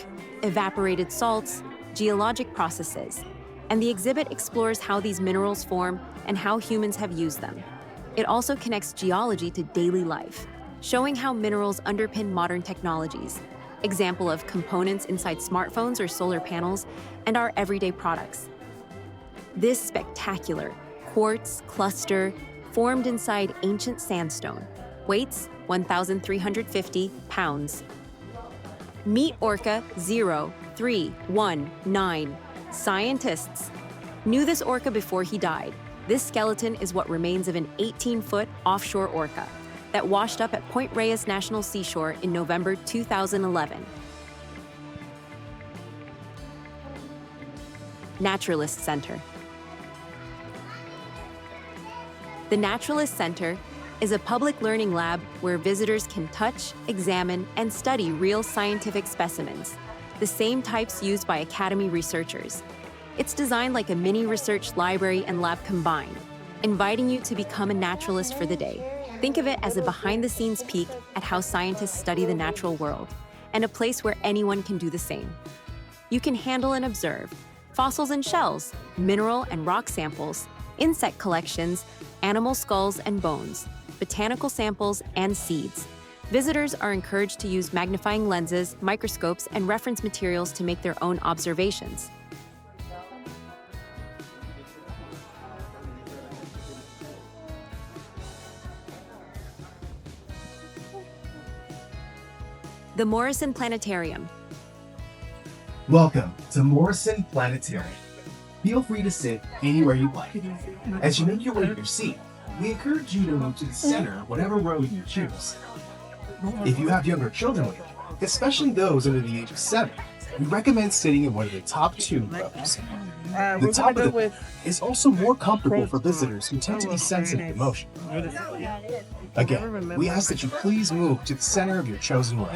evaporated salts, geologic processes, and the exhibit explores how these minerals form and how humans have used them. It also connects geology to daily life, showing how minerals underpin modern technologies, example of components inside smartphones or solar panels, and our everyday products. This spectacular quartz cluster formed inside ancient sandstone, weights 1,350 pounds. Meet Orca 0319. Scientists knew this orca before he died. This skeleton is what remains of an 18-foot offshore orca that washed up at Point Reyes National Seashore in November 2011. Naturalist Center. The Naturalist Center is a public learning lab where visitors can touch, examine, and study real scientific specimens, the same types used by Academy researchers. It's designed like a mini research library and lab combined, inviting you to become a naturalist for the day. Think of it as a behind-the-scenes peek at how scientists study the natural world, and a place where anyone can do the same. You can handle and observe fossils and shells, mineral and rock samples, insect collections, animal skulls and bones, botanical samples, and seeds. Visitors are encouraged to use magnifying lenses, microscopes, and reference materials to make their own observations. The Morrison Planetarium. Welcome to Morrison Planetarium. Feel free to sit anywhere you like. As you make your way to your seat, we encourage you to move to the center of whatever row you choose. If you have younger children with you, especially those under the age of 7, we recommend sitting in one of the top 2 rows. The top of the is also more comfortable for visitors who tend to be sensitive to motion. Again, we ask that you please move to the center of your chosen row.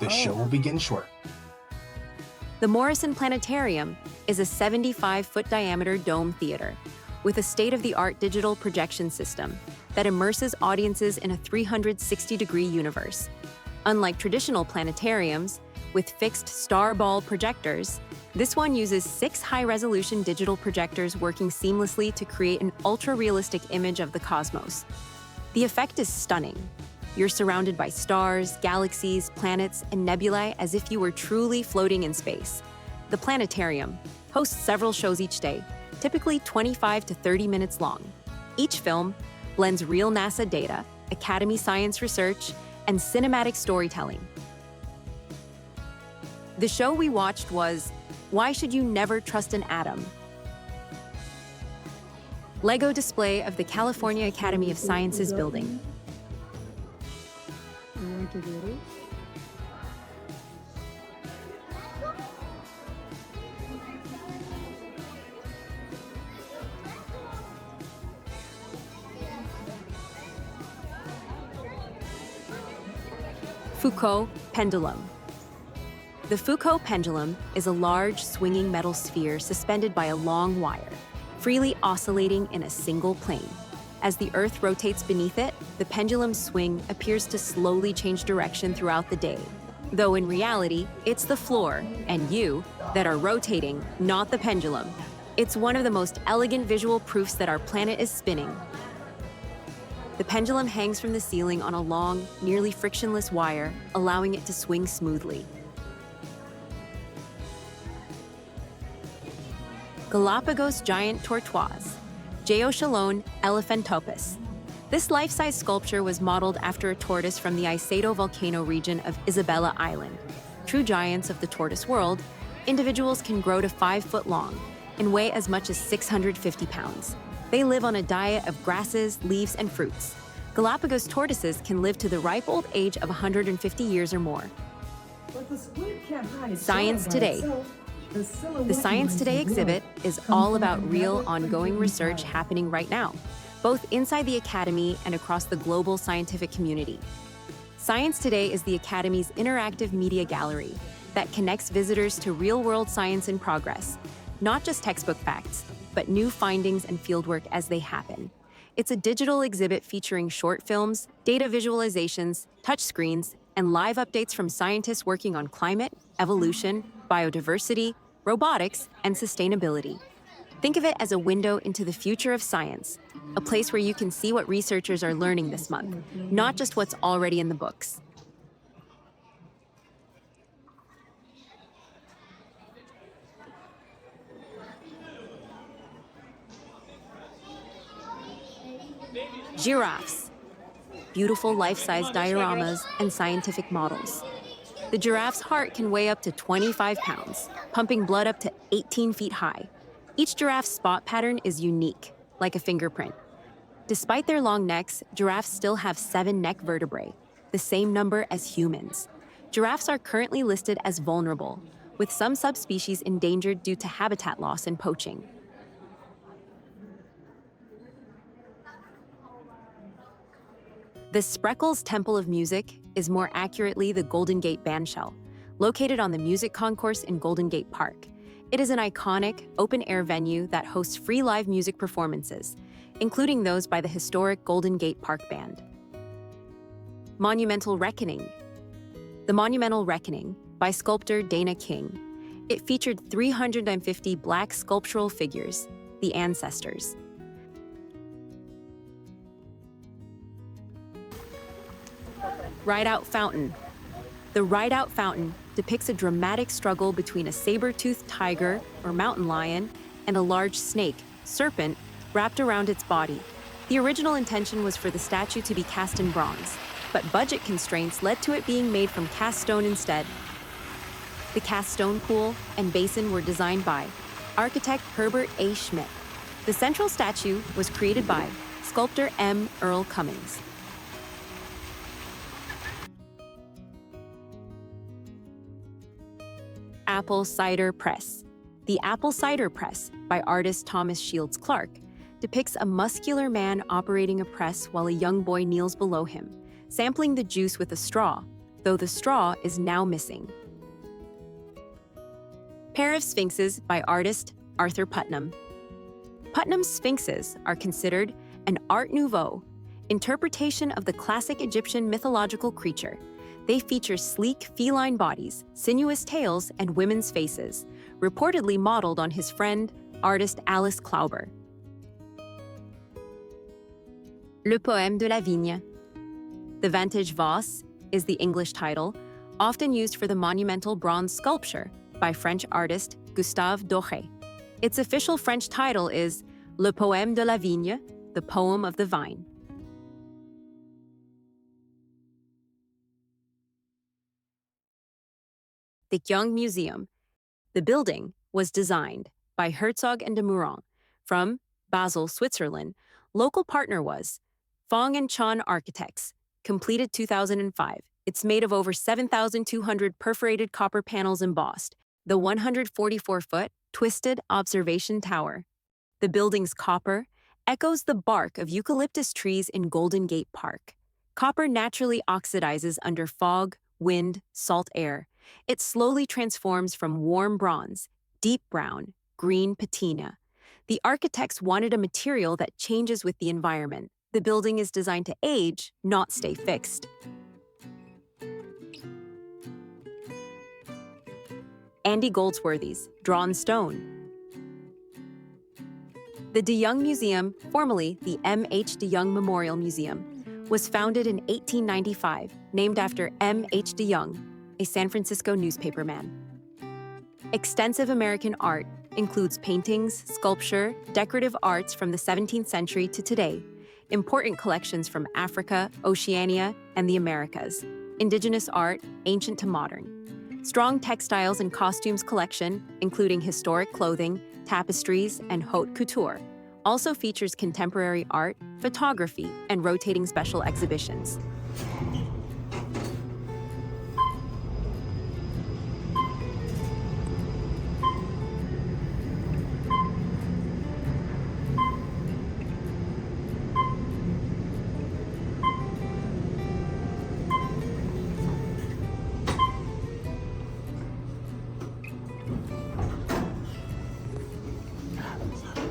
The show will begin shortly. The Morrison Planetarium is a 75-foot diameter dome theater with a state-of-the-art digital projection system that immerses audiences in a 360-degree universe. Unlike traditional planetariums with fixed star ball projectors, this one uses 6 high-resolution digital projectors working seamlessly to create an ultra-realistic image of the cosmos. The effect is stunning. You're surrounded by stars, galaxies, planets, and nebulae as if you were truly floating in space. The planetarium hosts several shows each day, typically 25 to 30 minutes long. Each film blends real NASA data, Academy science research, and cinematic storytelling. The show we watched was Why Should You Never Trust an Atom? Lego display of the California Academy of Sciences building. Foucault pendulum. The Foucault pendulum is a large, swinging metal sphere suspended by a long wire, freely oscillating in a single plane. As the Earth rotates beneath it, the pendulum's swing appears to slowly change direction throughout the day, though in reality, it's the floor and you that are rotating, not the pendulum. It's one of the most elegant visual proofs that our planet is spinning. The pendulum hangs from the ceiling on a long, nearly frictionless wire, allowing it to swing smoothly. Galapagos giant tortoise, Geochelone elephantopus. This life-size sculpture was modeled after a tortoise from the Iceto volcano region of Isabella Island. True giants of the tortoise world, individuals can grow to 5 foot long and weigh as much as 650 pounds. They live on a diet of grasses, leaves, and fruits. Galapagos tortoises can live to the ripe old age of 150 years or more. Science Today. The Science Today exhibit is all about real, ongoing research happening right now, both inside the Academy and across the global scientific community. Science Today is the Academy's interactive media gallery that connects visitors to real-world science in progress, not just textbook facts, but new findings and fieldwork as they happen. It's a digital exhibit featuring short films, data visualizations, touchscreens, and live updates from scientists working on climate, evolution, biodiversity, robotics, and sustainability. Think of it as a window into the future of science, a place where you can see what researchers are learning this month, not just what's already in the books. Giraffes. Beautiful life-size dioramas and scientific models. The giraffe's heart can weigh up to 25 pounds, pumping blood up to 18 feet high. Each giraffe's spot pattern is unique, like a fingerprint. Despite their long necks, giraffes still have 7 neck vertebrae, the same number as humans. Giraffes are currently listed as vulnerable, with some subspecies endangered due to habitat loss and poaching. The Spreckles Temple of Music is more accurately the Golden Gate bandshell, located on the Music Concourse in Golden Gate Park. It is an iconic, open-air venue that hosts free live music performances, including those by the historic Golden Gate Park Band. Monumental Reckoning. The Monumental Reckoning, by sculptor Dana King. It featured 350 Black sculptural figures, the ancestors. Rideout Fountain. The Rideout Fountain depicts a dramatic struggle between a saber-toothed tiger or mountain lion and a large snake, serpent, wrapped around its body. The original intention was for the statue to be cast in bronze, but budget constraints led to it being made from cast stone instead. The cast stone pool and basin were designed by architect Herbert A. Schmidt. The central statue was created by sculptor M. Earl Cummings. Apple Cider Press. The Apple Cider Press, by artist Thomas Shields Clark, depicts a muscular man operating a press while a young boy kneels below him, sampling the juice with a straw, though the straw is now missing. Pair of Sphinxes, by artist Arthur Putnam. Putnam's Sphinxes are considered an Art Nouveau interpretation of the classic Egyptian mythological creature. They feature sleek feline bodies, sinuous tails, and women's faces, reportedly modeled on his friend, artist Alice Klauber. Le Poème de la Vigne. The Vantage Vase is the English title, often used for the monumental bronze sculpture by French artist Gustave Doré. Its official French title is Le Poème de la Vigne, the Poem of the Vine. The Young Museum. The building was designed by Herzog and de Meuron from Basel, Switzerland. Local partner was Fong and Chan Architects, completed 2005. It's made of over 7,200 perforated copper panels embossed. The 144-foot twisted observation tower. The building's copper echoes the bark of eucalyptus trees in Golden Gate Park. Copper naturally oxidizes under fog, wind, salt air. It slowly transforms from warm bronze, deep brown, green patina. The architects wanted a material that changes with the environment. The building is designed to age, not stay fixed. Andy Goldsworthy's Drawn Stone. The De Young Museum, formerly the M.H. De Young Memorial Museum, was founded in 1895, named after M.H. De Young, a San Francisco newspaperman. Extensive American art includes paintings, sculpture, decorative arts from the 17th century to today, important collections from Africa, Oceania, and the Americas, indigenous art, ancient to modern. Strong textiles and costumes collection, including historic clothing, tapestries, and haute couture, also features contemporary art, photography, and rotating special exhibitions.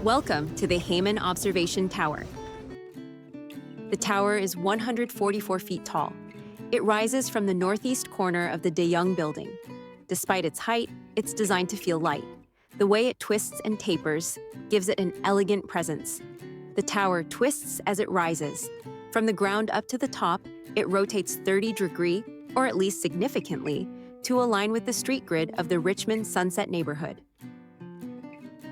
Welcome to the Hayman Observation Tower. The tower is 144 feet tall. It rises from the northeast corner of the De Young building. Despite its height, it's designed to feel light. The way it twists and tapers gives it an elegant presence. The tower twists as it rises. From the ground up to the top, it rotates 30 degrees, or at least significantly, to align with the street grid of the Richmond Sunset neighborhood.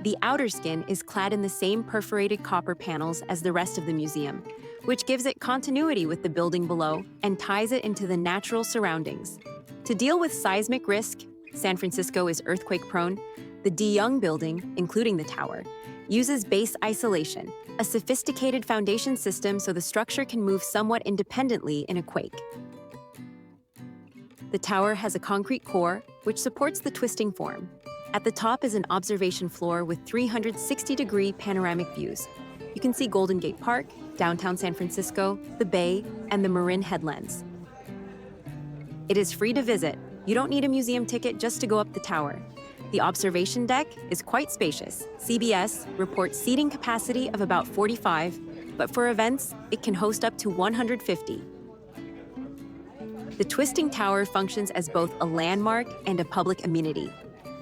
The outer skin is clad in the same perforated copper panels as the rest of the museum, which gives it continuity with the building below and ties it into the natural surroundings. To deal with seismic risk, San Francisco is earthquake-prone, the De Young building, including the tower, uses base isolation, a sophisticated foundation system so the structure can move somewhat independently in a quake. The tower has a concrete core, which supports the twisting form. At the top is an observation floor with 360-degree panoramic views. You can see Golden Gate Park, downtown San Francisco, the Bay, and the Marin Headlands. It is free to visit, You don't need a museum ticket just to go up the tower. The observation deck is quite spacious. CBS reports seating capacity of about 45, but for events, it can host up to 150. The twisting tower functions as both a landmark and a public amenity.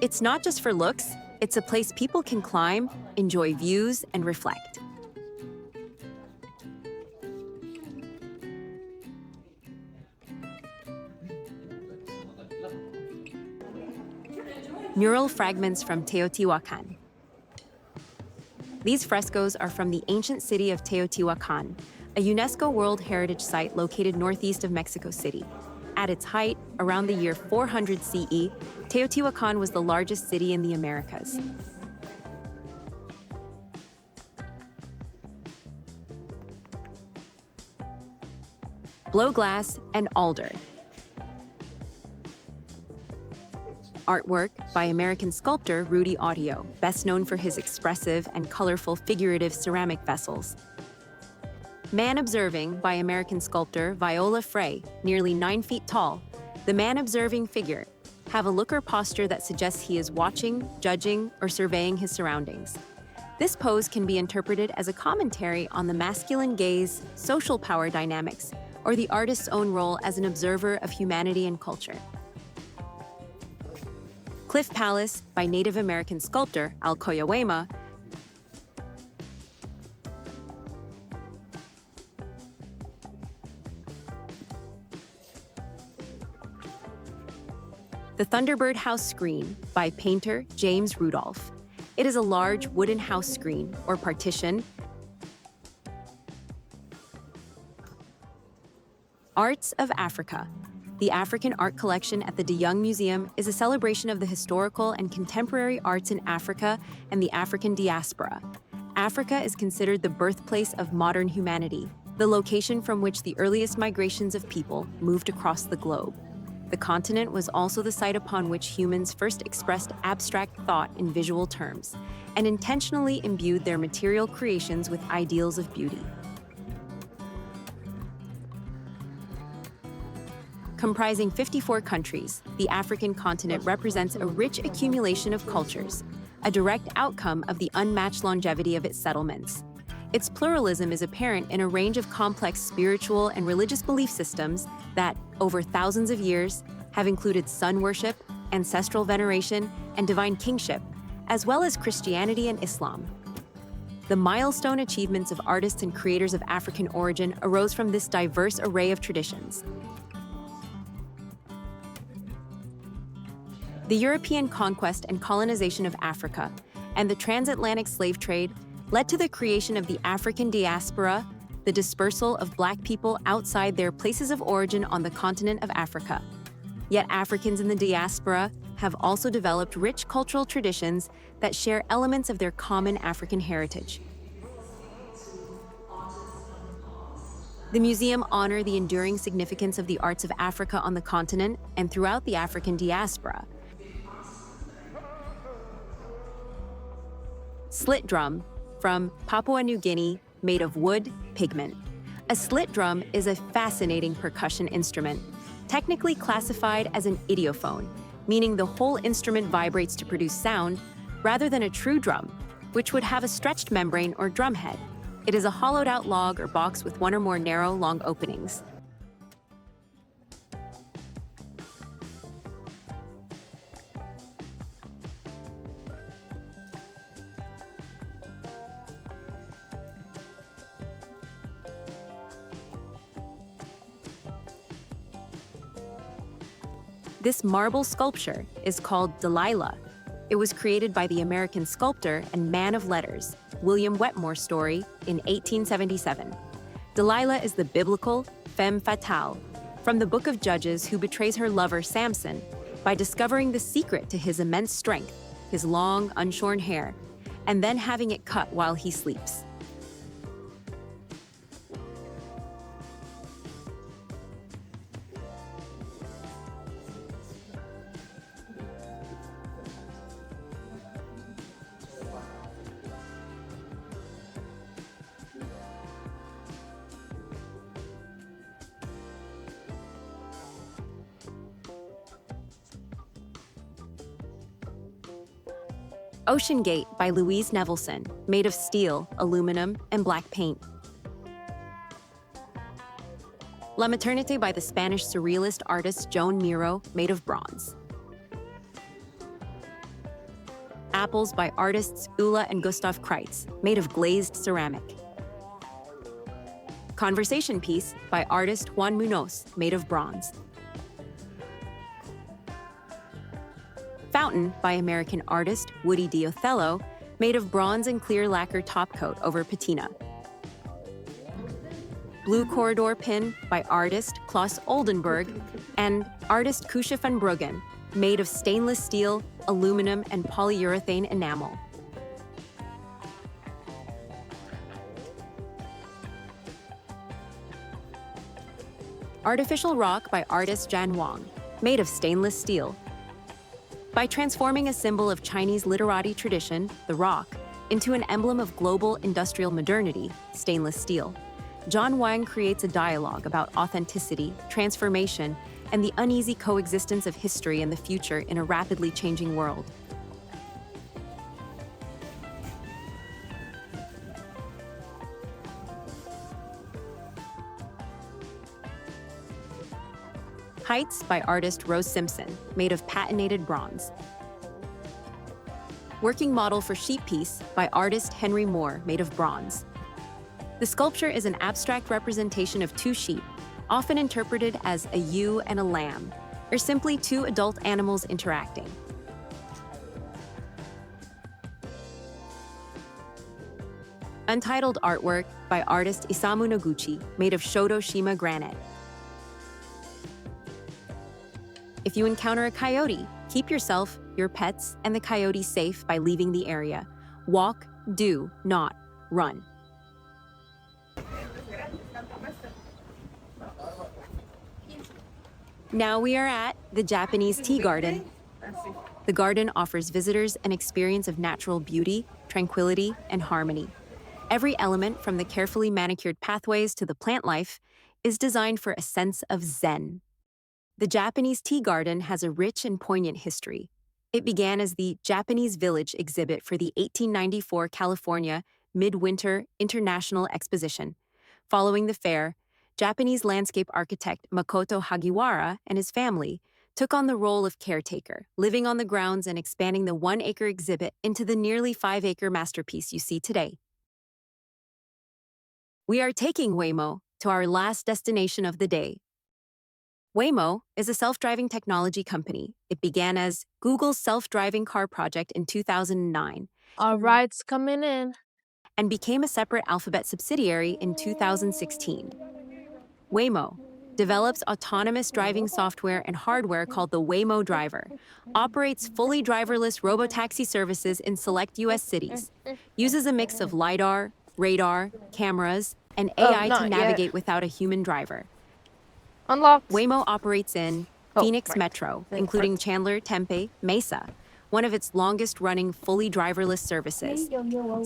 It's not just for looks, it's a place people can climb, enjoy views, and reflect. Mural fragments from Teotihuacan. These frescoes are from the ancient city of Teotihuacan, a UNESCO World Heritage Site located northeast of Mexico City. At its height, around the year 400 CE, Teotihuacan was the largest city in the Americas. Blow glass and alder. Artwork by American sculptor Rudy Audio, best known for his expressive and colorful figurative ceramic vessels. Man Observing by American sculptor Viola Frey, nearly 9 feet tall. The man-observing figure have a look or posture that suggests he is watching, judging, or surveying his surroundings. This pose can be interpreted as a commentary on the masculine gaze, social power dynamics, or the artist's own role as an observer of humanity and culture. Cliff Palace by Native American sculptor Alcoya Waymo. The Thunderbird House Screen by painter James Rudolph. It is a large wooden house screen or partition. Arts of Africa. The African Art Collection at the De Young Museum is a celebration of the historical and contemporary arts in Africa and the African diaspora. Africa is considered the birthplace of modern humanity, the location from which the earliest migrations of people moved across the globe. The continent was also the site upon which humans first expressed abstract thought in visual terms and intentionally imbued their material creations with ideals of beauty. Comprising 54 countries, the African continent represents a rich accumulation of cultures, a direct outcome of the unmatched longevity of its settlements. Its pluralism is apparent in a range of complex spiritual and religious belief systems that, over thousands of years, have included sun worship, ancestral veneration, and divine kingship, as well as Christianity and Islam. The milestone achievements of artists and creators of African origin arose from this diverse array of traditions. The European conquest and colonization of Africa and the transatlantic slave trade led to the creation of the African diaspora, the dispersal of Black people outside their places of origin on the continent of Africa. Yet Africans in the diaspora have also developed rich cultural traditions that share elements of their common African heritage. The museum honors the enduring significance of the arts of Africa on the continent and throughout the African diaspora. Slit drum, from Papua New Guinea, made of wood, pigment. A slit drum is a fascinating percussion instrument, technically classified as an idiophone, meaning the whole instrument vibrates to produce sound, rather than a true drum, which would have a stretched membrane or drum head. It is a hollowed-out log or box with one or more narrow, long openings. This marble sculpture is called Delilah. It was created by the American sculptor and man of letters, William Wetmore Story, in 1877. Delilah is the biblical femme fatale from the Book of Judges who betrays her lover Samson by discovering the secret to his immense strength, his long, unshorn hair, and then having it cut while he sleeps. Ocean Gate by Louise Nevelson, made of steel, aluminum, and black paint. La Maternité by the Spanish surrealist artist Joan Miro, made of bronze. Apples by artists Ulla and Gustav Kreitz, made of glazed ceramic. Conversation Piece by artist Juan Munoz, made of bronze. Fountain by American artist Woody Diothello, made of bronze and clear lacquer topcoat over patina. Blue Corridor Pin by artist Klaus Oldenburg and artist Kusha van Bruggen, made of stainless steel, aluminum, and polyurethane enamel. Artificial Rock by artist Jan Wang, made of stainless steel. By transforming a symbol of Chinese literati tradition, the rock, into an emblem of global industrial modernity, stainless steel, John Wang creates a dialogue about authenticity, transformation, and the uneasy coexistence of history and the future in a rapidly changing world. Heights by artist Rose Simpson, made of patinated bronze. Working Model for Sheep Piece by artist Henry Moore, made of bronze. The sculpture is an abstract representation of two sheep, often interpreted as a ewe and a lamb, or simply two adult animals interacting. Untitled artwork by artist Isamu Noguchi, made of Shodo Shima granite. If you encounter a coyote, keep yourself, your pets, and the coyote safe by leaving the area. Walk, do not run. Now we are at the Japanese Tea Garden. The garden offers visitors an experience of natural beauty, tranquility, and harmony. Every element, from the carefully manicured pathways to the plant life, is designed for a sense of zen. The Japanese Tea Garden has a rich and poignant history. It began as the Japanese Village exhibit for the 1894 California Midwinter International Exposition. Following the fair, Japanese landscape architect Makoto Hagiwara and his family took on the role of caretaker, living on the grounds and expanding the 1-acre exhibit into the nearly 5-acre masterpiece you see today. We are taking Waymo to our last destination of the day. Waymo is a self-driving technology company. It began as Google's self-driving car project in 2009. Our ride's coming in. And became a separate Alphabet subsidiary in 2016. Waymo develops autonomous driving software and hardware called the Waymo Driver, operates fully driverless robotaxi services in select U.S. cities, uses a mix of LiDAR, radar, cameras, and AI to navigate without a human driver. Unlocked. Waymo operates in Phoenix Metro, including Chandler, Tempe, Mesa, one of its longest-running fully driverless services.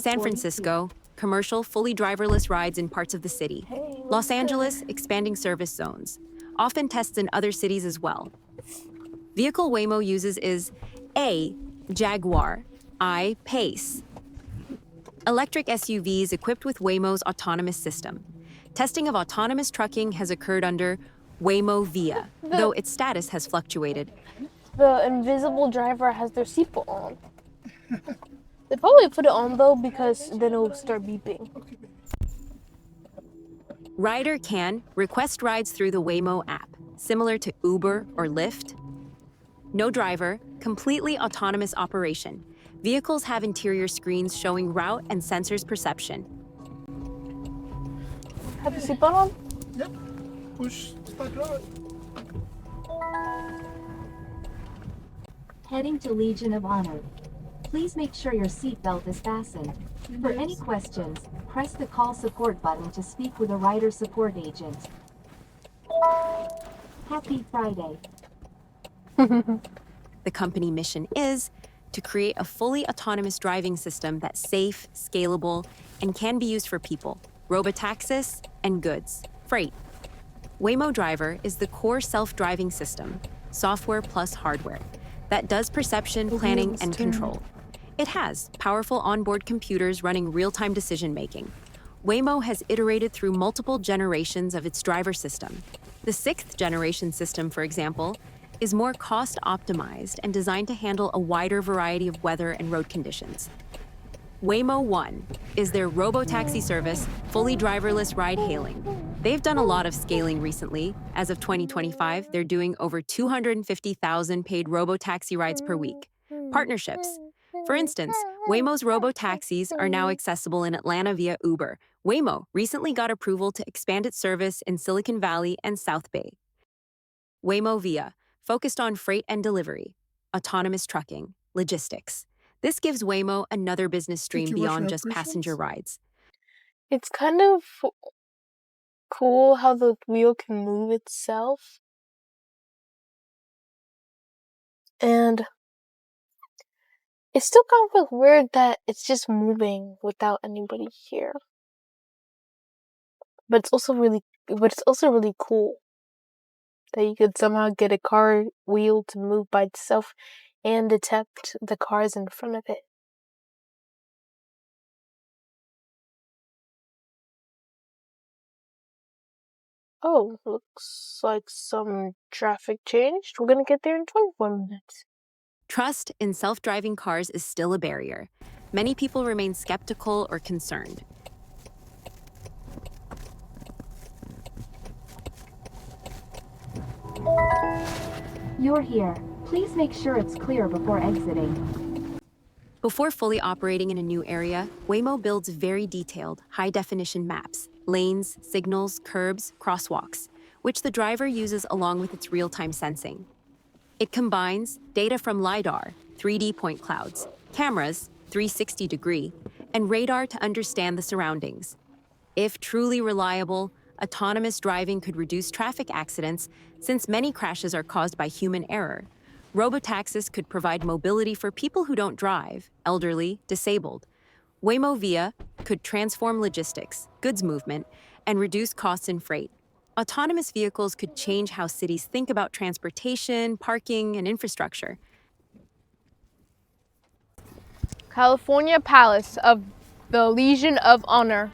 San Francisco, commercial fully driverless rides in parts of the city. Los Angeles, expanding service zones. Often tests in other cities as well. Vehicle Waymo uses is A, Jaguar, I, Pace. Electric SUVs equipped with Waymo's autonomous system. Testing of autonomous trucking has occurred under Waymo Via, though its status has fluctuated. The invisible driver has their seatbelt on. They probably put it on though because then it'll start beeping. Rider can request rides through the Waymo app, similar to Uber or Lyft. No driver, completely autonomous operation. Vehicles have interior screens showing route and sensors perception. Have the seatbelt on? Yep. Push start right. Heading to Legion of Honor. Please make sure your seatbelt is fastened. For any questions, press the call support button to speak with a rider support agent. Happy Friday. The company mission is to create a fully autonomous driving system that's safe, scalable, and can be used for people, robotaxis, and goods, freight. Waymo Driver is the core self-driving system, software plus hardware, that does perception, planning, and control. It has powerful onboard computers running real-time decision-making. Waymo has iterated through multiple generations of its driver system. The 6th generation system, for example, is more cost-optimized and designed to handle a wider variety of weather and road conditions. Waymo One is their robo-taxi service, fully driverless ride-hailing. They've done a lot of scaling recently. As of 2025, they're doing over 250,000 paid robo-taxi rides per week. Partnerships. For instance, Waymo's robo-taxis are now accessible in Atlanta via Uber. Waymo recently got approval to expand its service in Silicon Valley and South Bay. Waymo Via, focused on freight and delivery, autonomous trucking, logistics. This gives Waymo another business stream beyond just passenger rides. It's kind of cool how the wheel can move itself. And it's still kind of weird that it's just moving without anybody here. But it's also really cool that you could somehow get a car wheel to move by itself and detect the cars in front of it. Oh, looks like some traffic changed. We're gonna get there in 24 minutes. Trust in self-driving cars is still a barrier. Many people remain skeptical or concerned. You're here. Please make sure it's clear before exiting. Before fully operating in a new area, Waymo builds very detailed, high-definition maps, lanes, signals, curbs, crosswalks, which the driver uses along with its real-time sensing. It combines data from LiDAR, 3D point clouds, cameras, 360-degree, and radar to understand the surroundings. If truly reliable, autonomous driving could reduce traffic accidents since many crashes are caused by human error. Robotaxis could provide mobility for people who don't drive, elderly, disabled. Waymo Via could transform logistics, goods movement, and reduce costs in freight. Autonomous vehicles could change how cities think about transportation, parking, and infrastructure. California Palace of the Legion of Honor.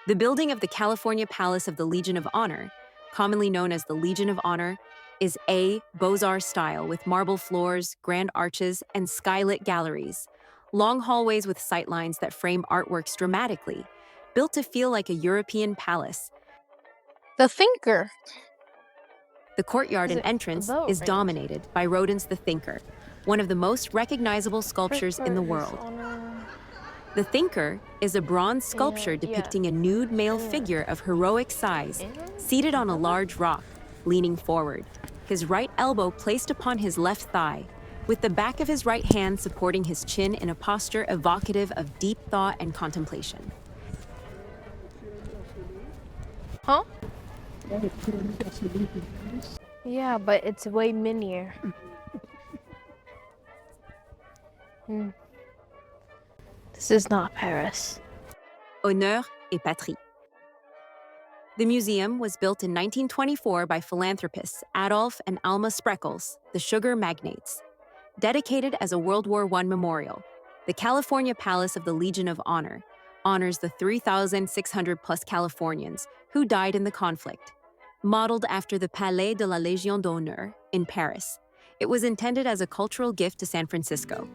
The building of the California Palace of the Legion of Honor, commonly known as the Legion of Honor, is a Beaux-Arts style with marble floors, grand arches, and skylit galleries. Long hallways with sightlines that frame artworks dramatically, built to feel like a European palace. The Thinker. The courtyard and entrance is dominated by Rodin's The Thinker, one of the most recognizable sculptures in the world. The Thinker is a bronze sculpture depicting a nude male figure of heroic size, seated on a large rock, leaning forward, his right elbow placed upon his left thigh, with the back of his right hand supporting his chin in a posture evocative of deep thought and contemplation. Huh? Yeah, but it's way minier. This is not Paris. Honneur et patrie. The museum was built in 1924 by philanthropists Adolf and Alma Spreckels, the sugar magnates. Dedicated as a World War I memorial, the California Palace of the Legion of Honor honors the 3,600 plus Californians who died in the conflict. Modeled after the Palais de la Légion d'Honneur in Paris, it was intended as a cultural gift to San Francisco.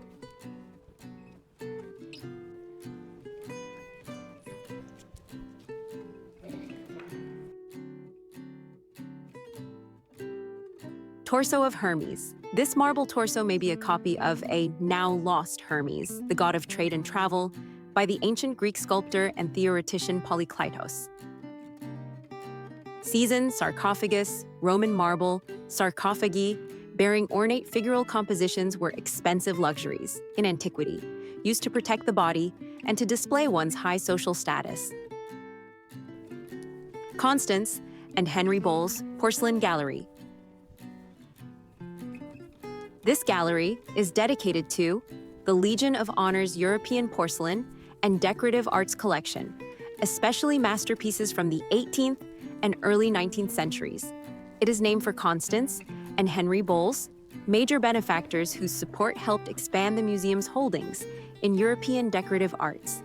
Torso of Hermes. This marble torso may be a copy of a now-lost Hermes, the god of trade and travel, by the ancient Greek sculptor and theoretician Polykleitos. Seasoned sarcophagus, Roman marble, sarcophagi, bearing ornate figural compositions were expensive luxuries in antiquity, used to protect the body and to display one's high social status. Constance and Henry Bowles Porcelain Gallery. This gallery is dedicated to the Legion of Honor's European porcelain and decorative arts collection, especially masterpieces from the 18th and early 19th centuries. It is named for Constance and Henry Bowles, major benefactors whose support helped expand the museum's holdings in European decorative arts.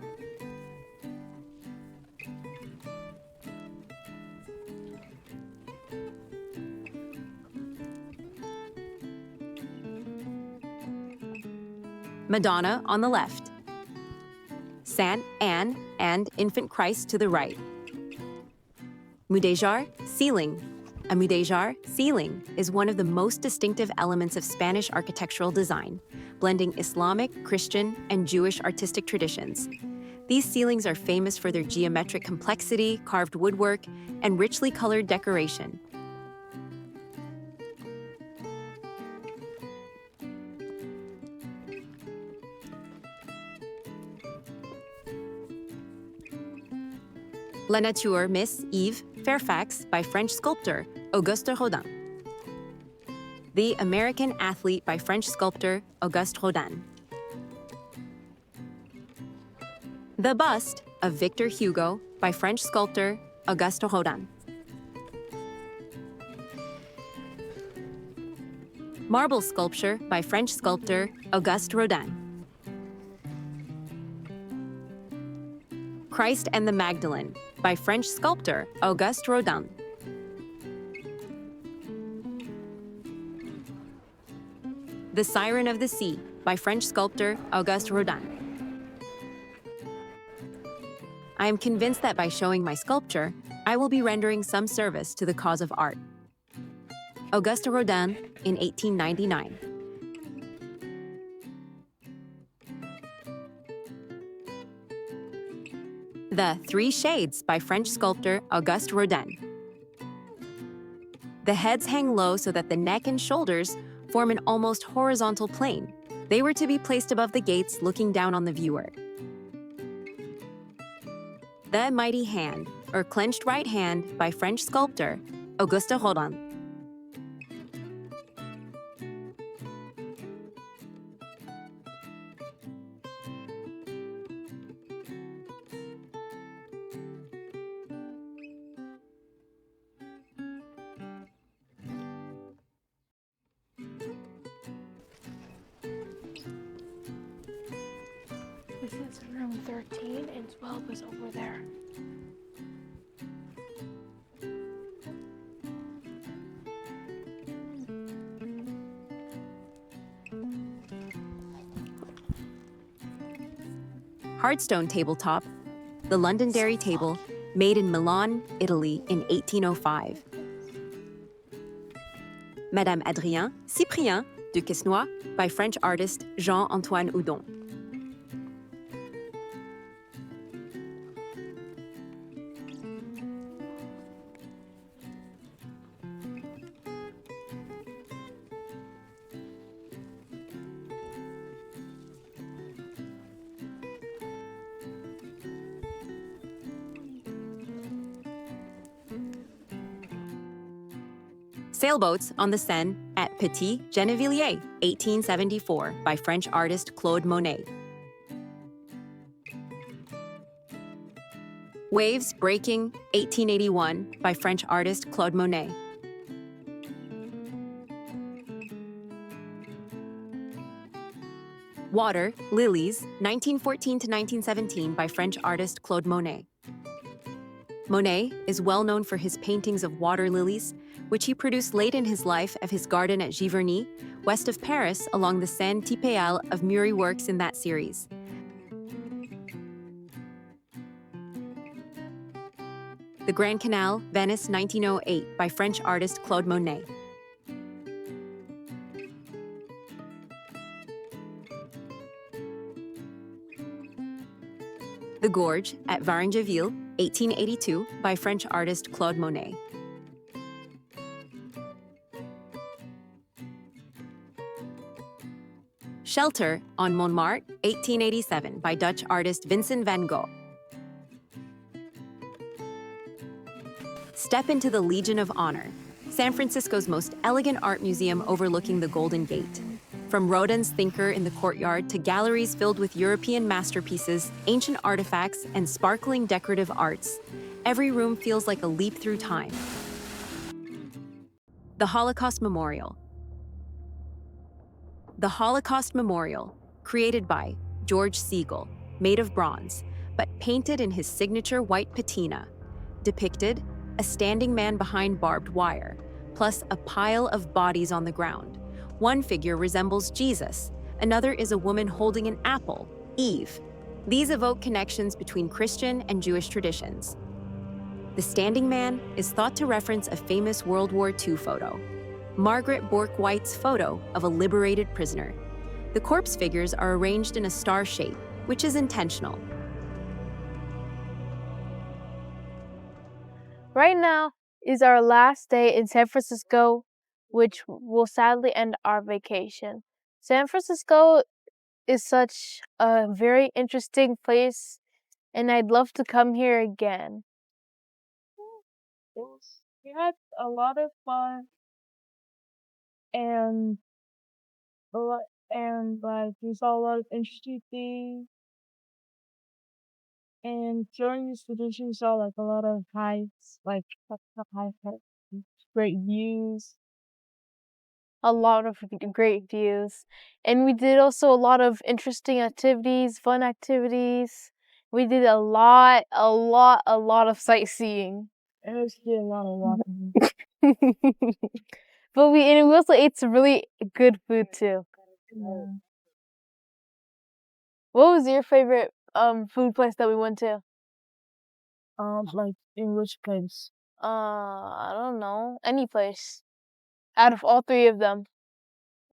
Madonna on the left, Saint Anne and Infant Christ to the right. Mudéjar ceiling. A mudéjar ceiling is one of the most distinctive elements of Spanish architectural design, blending Islamic, Christian, and Jewish artistic traditions. These ceilings are famous for their geometric complexity, carved woodwork, and richly colored decoration. La Nature, Miss Eve Fairfax by French sculptor Auguste Rodin. The American Athlete by French sculptor Auguste Rodin. The Bust of Victor Hugo by French sculptor Auguste Rodin. Marble Sculpture by French sculptor Auguste Rodin. Christ and the Magdalene by French sculptor Auguste Rodin. The Siren of the Sea by French sculptor Auguste Rodin. I am convinced that by showing my sculpture, I will be rendering some service to the cause of art. Auguste Rodin in 1899. The Three Shades by French sculptor Auguste Rodin. The heads hang low so that the neck and shoulders form an almost horizontal plane. They were to be placed above the gates looking down on the viewer. The Mighty Hand, or Clenched Right Hand by French sculptor Auguste Rodin. This is room 13 and 12 is over there. Hardstone tabletop, the Londonderry table, made in Milan, Italy in 1805. Madame Adrien Cyprien de Quesnoy by French artist Jean-Antoine Houdon. Sailboats on the Seine at Petit Gennevilliers, 1874, by French artist Claude Monet. Waves Breaking, 1881, by French artist Claude Monet. Water, Lilies, 1914 to 1917, by French artist Claude Monet. Monet is well known for his paintings of water lilies, which he produced late in his life at his garden at Giverny, west of Paris, along the Seine Tipéal of Muri works in that series. The Grand Canal, Venice, 1908, by French artist Claude Monet. The Gorge at Varengeville, 1882, by French artist Claude Monet. Shelter on Montmartre, 1887, by Dutch artist Vincent van Gogh. Step into the Legion of Honor, San Francisco's most elegant art museum overlooking the Golden Gate. From Rodin's Thinker in the courtyard to galleries filled with European masterpieces, ancient artifacts, and sparkling decorative arts, every room feels like a leap through time. The Holocaust Memorial. The Holocaust Memorial, created by George Siegel, made of bronze, but painted in his signature white patina, depicted a standing man behind barbed wire, plus a pile of bodies on the ground. One figure resembles Jesus, another is a woman holding an apple, Eve. These evoke connections between Christian and Jewish traditions. The standing man is thought to reference a famous World War II photo, Margaret Bourke-White's photo of a liberated prisoner. The corpse figures are arranged in a star shape, which is intentional. Right now is our last day in San Francisco, which will sadly end our vacation. San Francisco is such a very interesting place, and I'd love to come here again. We had a lot of fun, and we saw a lot of interesting things. And during this vacation, we saw a lot of heights, great views. A lot of great views. And we did also a lot of interesting activities, fun activities. We did a lot of sightseeing. And we did a lot of walking. But we also ate some really good food too. Yeah. What was your favorite food place that we went to? In which place? I don't know. Any place. Out of all three of them.